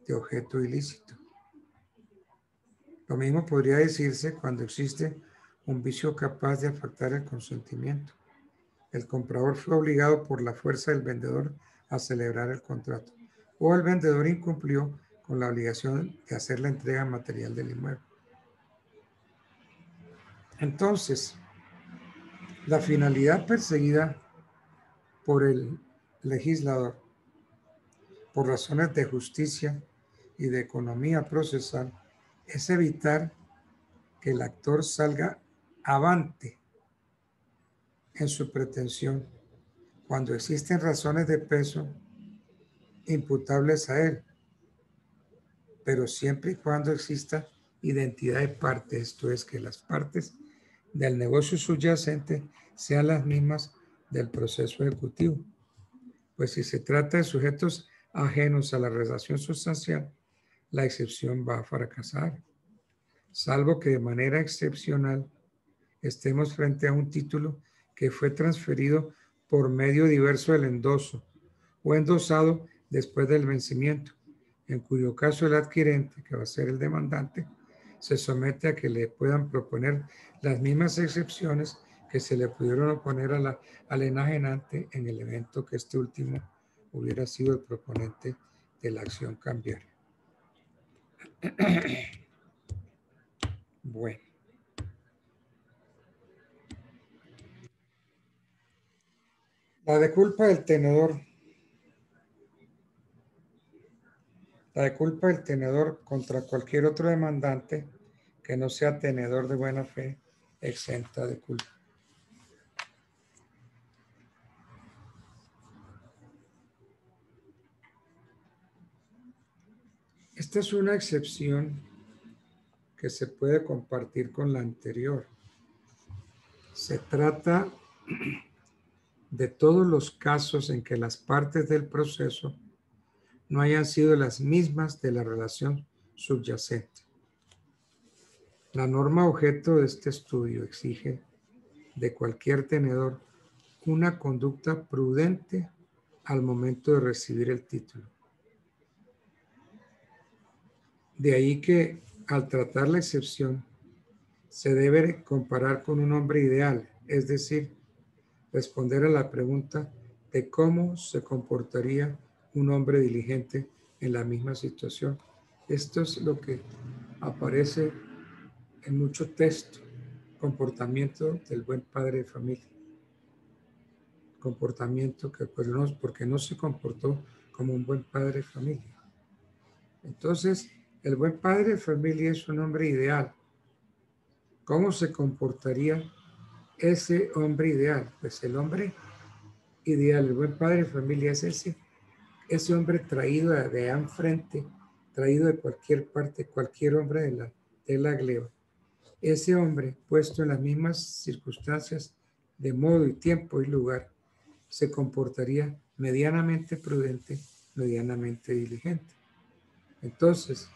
Speaker 1: de objeto ilícito. Lo mismo podría decirse cuando existe un vicio capaz de afectar el consentimiento. El comprador fue obligado por la fuerza del vendedor a celebrar el contrato, o el vendedor incumplió con la obligación de hacer la entrega material del inmueble. Entonces, la finalidad perseguida por el legislador, por razones de justicia y de economía procesal, es evitar que el actor salga avante en su pretensión cuando existen razones de peso imputables a él, pero siempre y cuando exista identidad de partes, esto es, que las partes del negocio subyacente sean las mismas del proceso ejecutivo. Pues si se trata de sujetos ajenos a la relación sustancial, la excepción va a fracasar, salvo que de manera excepcional estemos frente a un título que fue transferido por medio diverso del endoso o endosado después del vencimiento, en cuyo caso el adquirente, que va a ser el demandante, se somete a que le puedan proponer las mismas excepciones que se le pudieron oponer al enajenante en el evento que este último hubiera sido el proponente de la acción cambiaria. Bueno. La de culpa del tenedor. La de culpa del tenedor contra cualquier otro demandante que no sea tenedor de buena fe, exenta de culpa. Esta es una excepción que se puede compartir con la anterior. Se trata de todos los casos en que las partes del proceso no hayan sido las mismas de la relación subyacente. La norma objeto de este estudio exige de cualquier tenedor una conducta prudente al momento de recibir el título. De ahí que al tratar la excepción se debe comparar con un hombre ideal, es decir, responder a la pregunta de cómo se comportaría un hombre diligente en la misma situación. Esto es lo que aparece en mucho texto, comportamiento del buen padre de familia. Comportamiento que pues no, porque no se comportó como un buen padre de familia. Entonces, el buen padre de familia es un hombre ideal. ¿Cómo se comportaría ese hombre ideal? Pues el hombre ideal, el buen padre de familia es ese hombre traído de enfrente, traído de cualquier parte, cualquier hombre de la gleba. Ese hombre, puesto en las mismas circunstancias de modo y tiempo y lugar, se comportaría medianamente prudente, medianamente diligente. Entonces,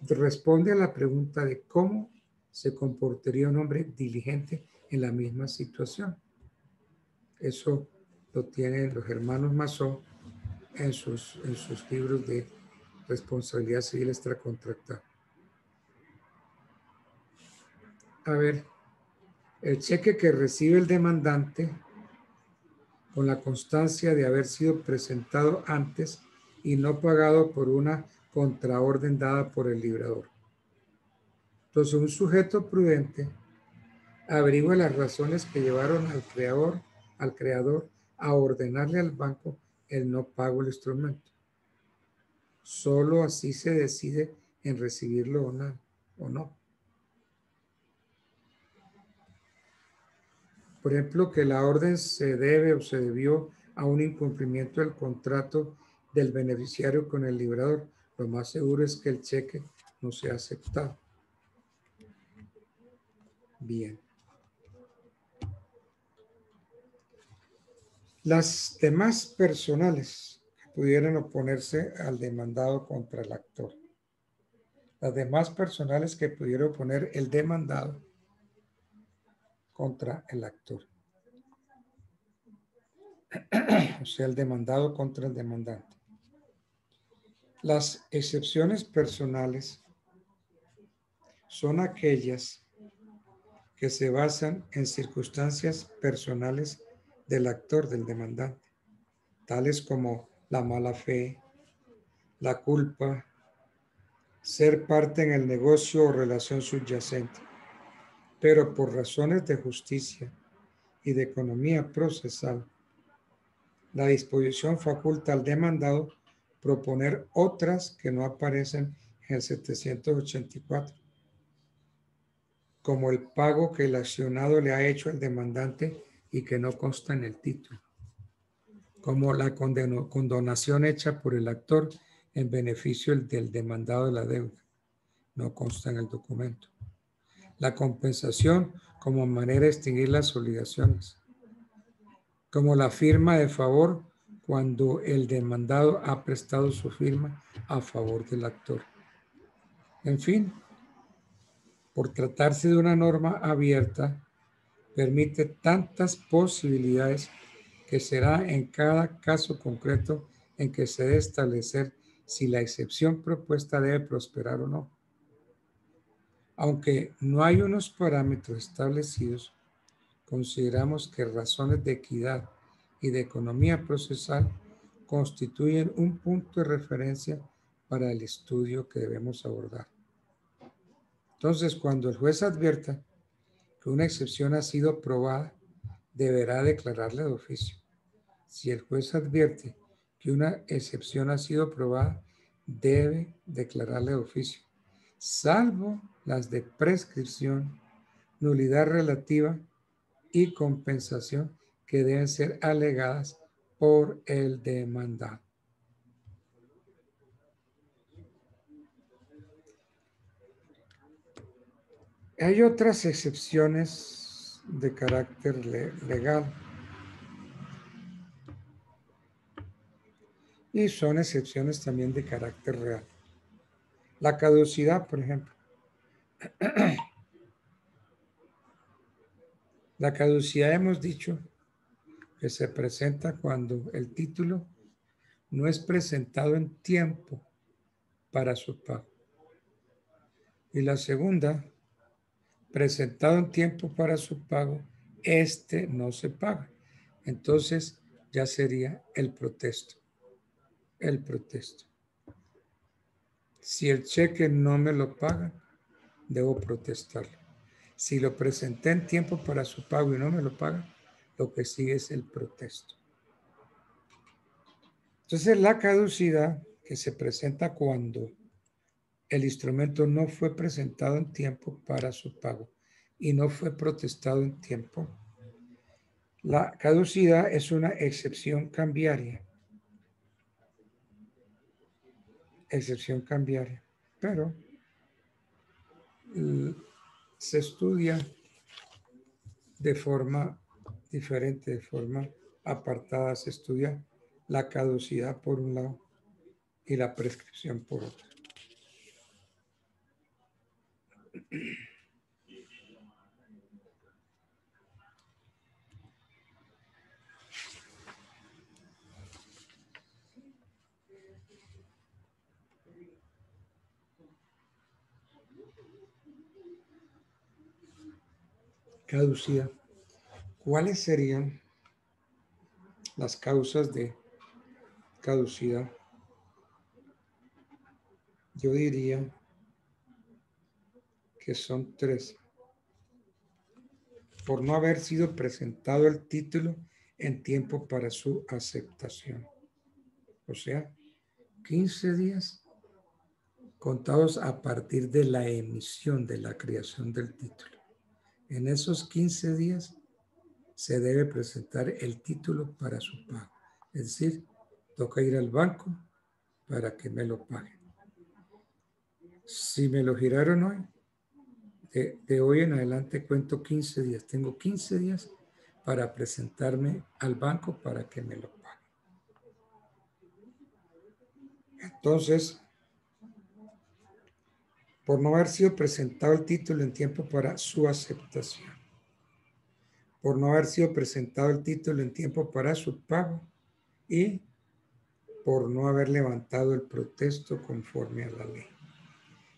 Speaker 1: responde a la pregunta de cómo se comportaría un hombre diligente en la misma situación. Eso lo tienen los hermanos Masó en sus libros de responsabilidad civil extracontractual. A ver, el cheque que recibe el demandante con la constancia de haber sido presentado antes y no pagado por una contraorden dada por el librador. Entonces, un sujeto prudente averigua las razones que llevaron al creador a ordenarle al banco el no pago del instrumento. Solo así se decide en recibirlo o no. Por ejemplo, que la orden se debe o se debió a un incumplimiento del contrato del beneficiario con el librador. Lo más seguro es que el cheque no sea aceptado. Bien. Las demás personales que pudieran oponerse al demandado contra el actor. Las demás personales que pudieran oponer el demandado contra el actor. O sea, el demandado contra el demandante. Las excepciones personales son aquellas que se basan en circunstancias personales del actor, del demandante, tales como la mala fe, la culpa, ser parte en el negocio o relación subyacente, pero por razones de justicia y de economía procesal, la disposición faculta al demandado proponer otras que no aparecen en el 784, como el pago que el accionado le ha hecho al demandante y que no consta en el título, como la condonación hecha por el actor en beneficio del demandado de la deuda, no consta en el documento. La compensación como manera de extinguir las obligaciones, como la firma de favor cuando el demandado ha prestado su firma a favor del actor. En fin, por tratarse de una norma abierta, permite tantas posibilidades que será en cada caso concreto en que se debe establecer si la excepción propuesta debe prosperar o no. Aunque no hay unos parámetros establecidos, consideramos que razones de equidad y de economía procesal constituyen un punto de referencia para el estudio que debemos abordar. Entonces, cuando el juez advierta que una excepción ha sido probada, deberá declararla de oficio. Si el juez advierte que una excepción ha sido probada, debe declararla de oficio, salvo las de prescripción, nulidad relativa y compensación que deben ser alegadas por el demandado. Hay otras excepciones de carácter legal y son excepciones también de carácter real. La caducidad, por ejemplo. La caducidad hemos dicho que se presenta cuando el título no es presentado en tiempo para su pago. Y la segunda, presentado en tiempo para su pago, este no se paga. Entonces ya sería el protesto. El protesto. Si el cheque no me lo paga, debo protestarlo. Si lo presenté en tiempo para su pago y no me lo paga, lo que sigue es el protesto. Entonces la caducidad que se presenta cuando el instrumento no fue presentado en tiempo para su pago y no fue protestado en tiempo. La caducidad es una excepción cambiaria. Excepción cambiaria. Pero se estudia de forma diferente, de forma apartada. Se estudia la caducidad por un lado y la prescripción por otro. Caducidad. ¿Cuáles serían las causas de caducidad? Yo diría que son 3. Por no haber sido presentado el título en tiempo para su aceptación. O sea, 15 días contados a partir de la emisión, de la creación del título. En esos 15 días se debe presentar el título para su pago. Es decir, toca ir al banco para que me lo paguen. Si me lo giraron hoy, de hoy en adelante cuento 15 días. Tengo 15 días para presentarme al banco para que me lo paguen. Entonces, por no haber sido presentado el título en tiempo para su aceptación, por no haber sido presentado el título en tiempo para su pago y por no haber levantado el protesto conforme a la ley.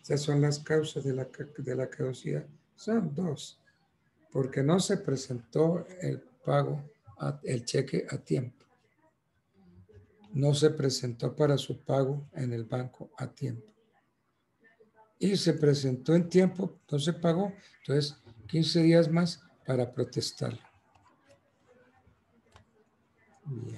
Speaker 1: Esas son las causas de la caducidad. Son dos. Porque no se presentó el pago, el cheque a tiempo. No se presentó para su pago en el banco a tiempo. Y se presentó en tiempo, no se pagó, entonces 15 días más para protestar. Bien.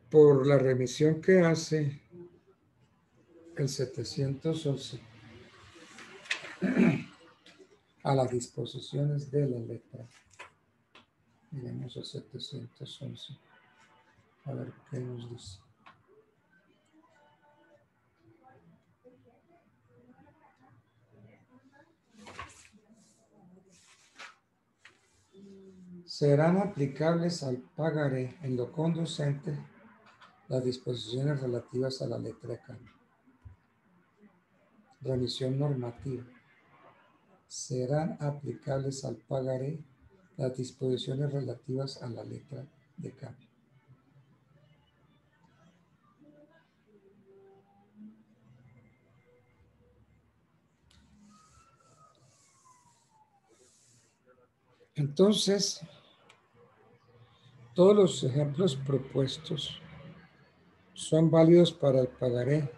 Speaker 1: Por la remisión que hace el 711 a las disposiciones de la letra. Miremos el 711. A ver qué nos dice. Serán aplicables al pagaré en lo conducente las disposiciones relativas a la letra de cambio. Remisión normativa. Serán aplicables al pagaré las disposiciones relativas a la letra de cambio. Entonces, todos los ejemplos propuestos son válidos para el pagaré,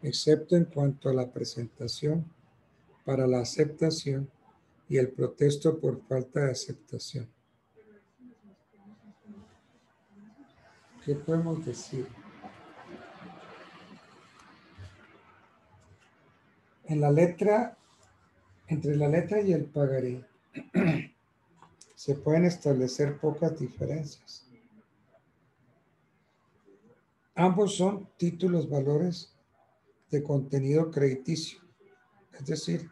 Speaker 1: excepto en cuanto a la presentación, para la aceptación y el protesto por falta de aceptación. ¿Qué podemos decir? En la letra, entre la letra y el pagaré, se pueden establecer pocas diferencias. Ambos son títulos valores de contenido crediticio, es decir,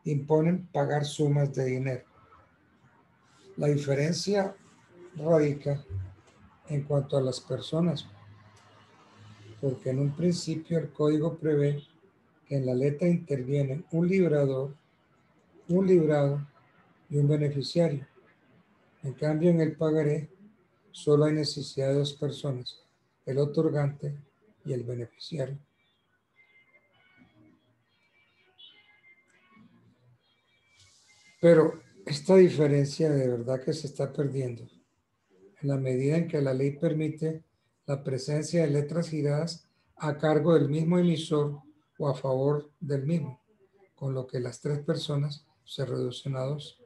Speaker 1: imponen pagar sumas de dinero. La diferencia radica en cuanto a las personas, porque en un principio el código prevé que en la letra intervienen un librador, un librado y un beneficiario. En cambio, en el pagaré solo hay necesidad de dos personas, el otorgante y el beneficiario. Pero esta diferencia de verdad que se está perdiendo en la medida en que la ley permite la presencia de letras giradas a cargo del mismo emisor o a favor del mismo, con lo que las tres personas se reducen a dos.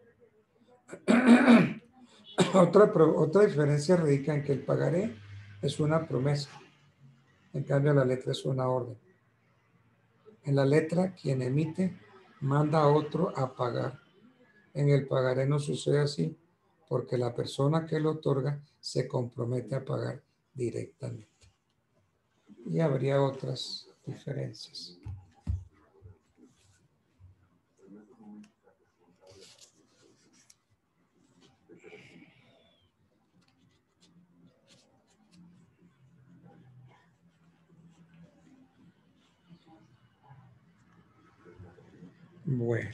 Speaker 1: Otra diferencia radica en que el pagaré es una promesa, en cambio la letra es una orden. En la letra, quien emite manda a otro a pagar. En el pagaré no sucede así, porque la persona que lo otorga se compromete a pagar directamente. Y habría otras diferencias. Bueno.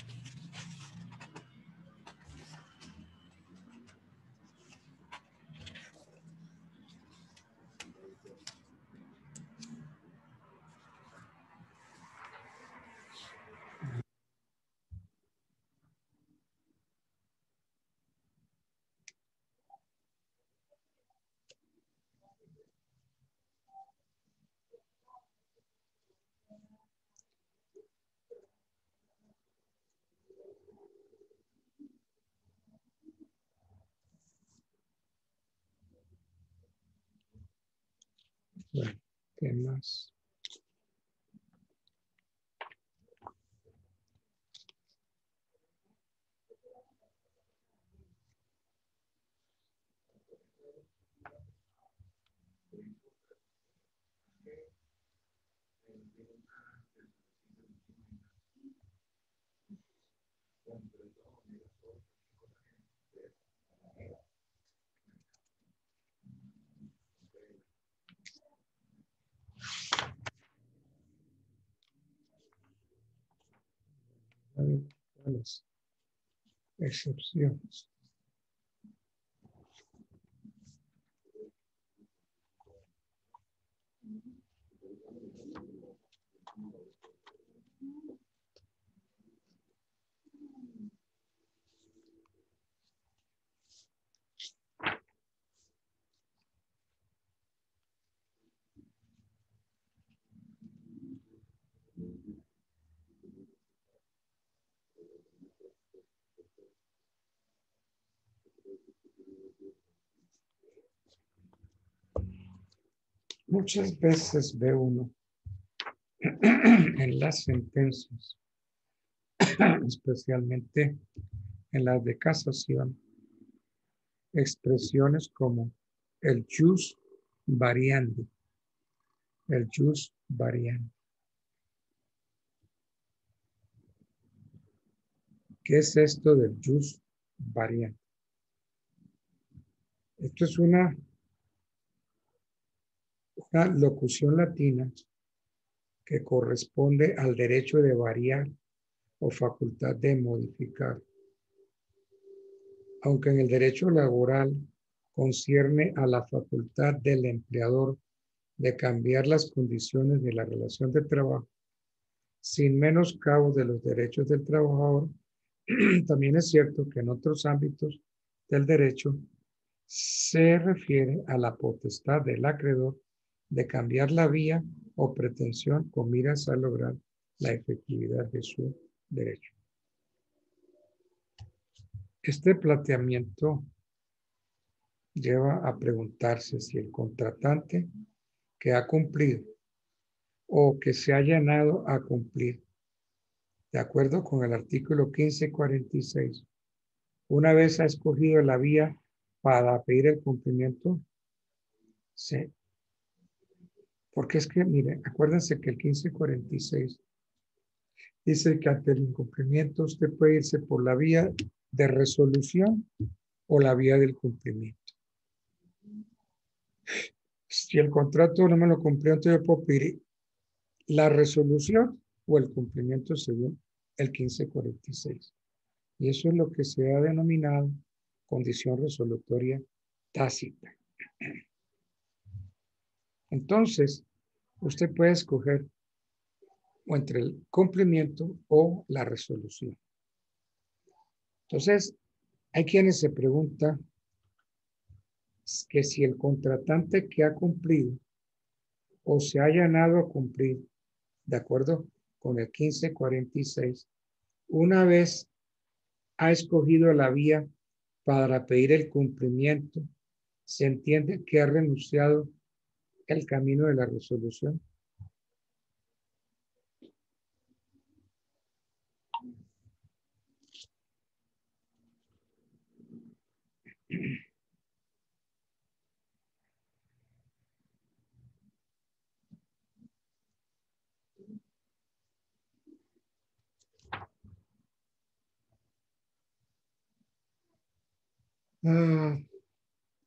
Speaker 1: Bueno, ¿qué más? las excepciones. Muchas veces ve uno en las sentencias, especialmente en las de casación, expresiones como el jus variandi, el jus variandi. ¿Qué es esto del jus variandi? Esto es una locución latina que corresponde al derecho de variar o facultad de modificar. Aunque en el derecho laboral concierne a la facultad del empleador de cambiar las condiciones de la relación de trabajo, sin menoscabo de los derechos del trabajador, también es cierto que en otros ámbitos del derecho se refiere a la potestad del acreedor de cambiar la vía o pretensión con miras a lograr la efectividad de su derecho. Este planteamiento lleva a preguntarse si el contratante que ha cumplido o que se ha llenado a cumplir, de acuerdo con el artículo 1546, una vez ha escogido la vía para pedir el cumplimiento, sí. Porque es que, mire, acuérdense que el 1546 dice que ante el incumplimiento usted puede irse por la vía de resolución o la vía del cumplimiento. Si el contrato no me lo cumplió, entonces yo puedo pedir la resolución o el cumplimiento según el 1546. Y eso es lo que se ha denominado condición resolutoria tácita. Entonces, usted puede escoger o entre el cumplimiento o la resolución. Entonces, hay quienes se preguntan que si el contratante que ha cumplido o se ha llenado a cumplir, de acuerdo con el 1546, una vez ha escogido la vía para pedir el cumplimiento, se entiende que ha renunciado el camino de la resolución.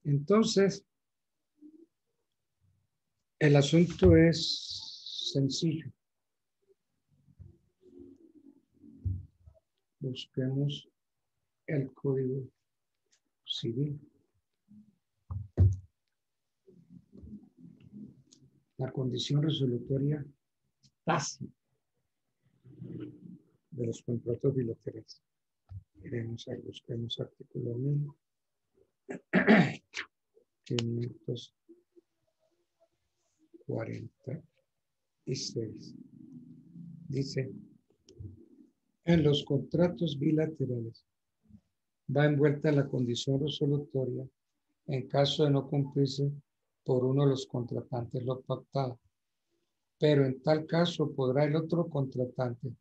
Speaker 1: Entonces, el asunto es sencillo. Busquemos el Código Civil. La condición resolutoria tácita de los contratos bilaterales. Iremos a busquemos artículo 1546. Dice, en los contratos bilaterales va envuelta la condición resolutoria en caso de no cumplirse por uno de los contratantes lo pactado. Pero en tal caso podrá el otro contratante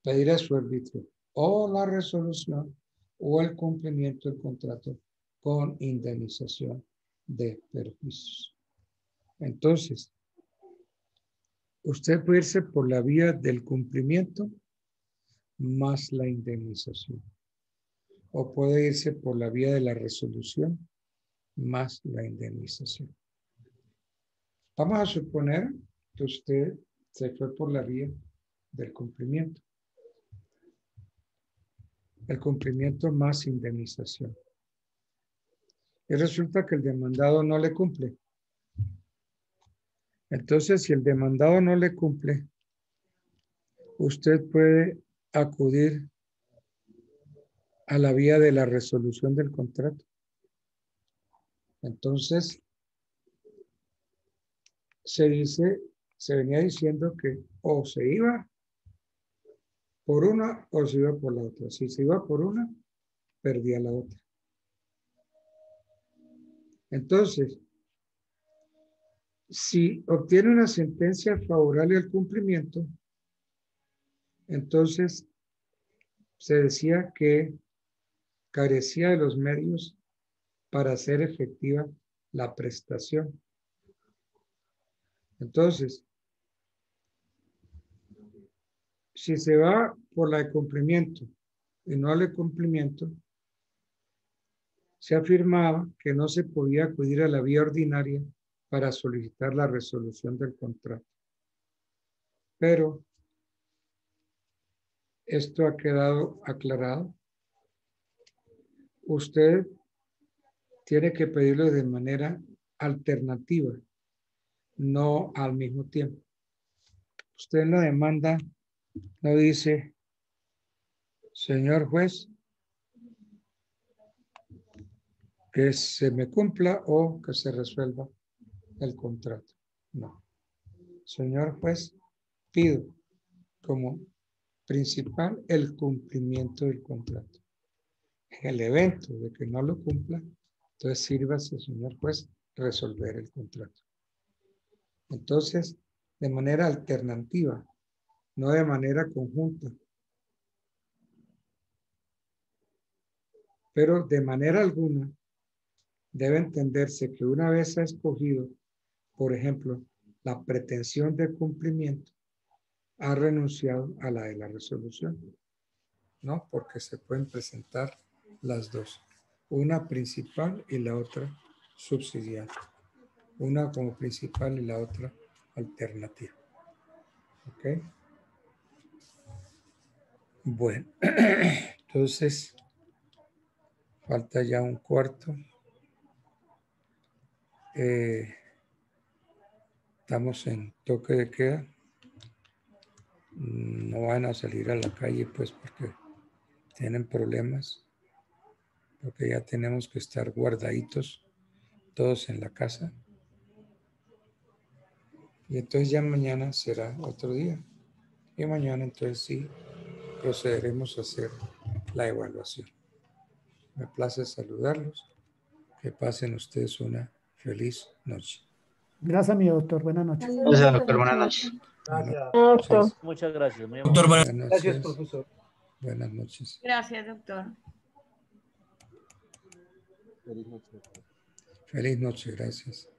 Speaker 1: pedir a su árbitro o la resolución o el cumplimiento del contrato con indemnización de perjuicios. Entonces, usted puede irse por la vía del cumplimiento más la indemnización. O puede irse por la vía de la resolución más la indemnización. Vamos a suponer que usted se fue por la vía del cumplimiento. el cumplimiento más indemnización. Y resulta que el demandado no le cumple. Entonces, si el demandado no le cumple, usted puede acudir a la vía de la resolución del contrato. Entonces, se venía diciendo que o se iba por una o se iba por la otra. Si se iba por una, perdía la otra. Entonces, si obtiene una sentencia favorable al cumplimiento, entonces se decía que carecía de los medios para hacer efectiva la prestación. Entonces, si se va por la de cumplimiento y no al de cumplimiento, se afirmaba que no se podía acudir a la vía ordinaria para solicitar la resolución del contrato. Pero esto ha quedado aclarado. Usted tiene que pedirlo de manera alternativa, no al mismo tiempo. Usted en la demanda no dice, señor juez, que se me cumpla o que se resuelva el contrato. No. Señor juez, pido como principal el cumplimiento del contrato. En el evento de que no lo cumpla, entonces sírvase, señor juez, resolver el contrato. Entonces, de manera alternativa, no de manera conjunta, pero de manera alguna debe entenderse que una vez ha escogido, por ejemplo, la pretensión de cumplimiento, ha renunciado a la de la resolución, ¿no? Porque se pueden presentar las dos, una principal y la otra subsidiaria, una como principal y la otra alternativa. ¿Ok? Bueno, entonces falta ya un cuarto. Estamos en toque de queda. No van a salir a la calle pues porque tienen problemas, porque ya tenemos que estar guardaditos todos en la casa. Y entonces ya mañana será otro día. Y mañana entonces sí procederemos a hacer la evaluación. Me place saludarlos. Que pasen ustedes una feliz noche.
Speaker 4: Gracias, mi doctor. Buenas noches.
Speaker 8: Gracias, doctor. Buenas noches.
Speaker 4: Gracias.
Speaker 3: Doctor.
Speaker 7: Muchas gracias. Muy
Speaker 2: Doctor,
Speaker 7: amable.
Speaker 2: buenas
Speaker 1: Buenas
Speaker 4: Gracias,
Speaker 1: noches.
Speaker 4: profesor.
Speaker 1: Buenas noches.
Speaker 9: Gracias, doctor.
Speaker 1: Feliz noche, gracias.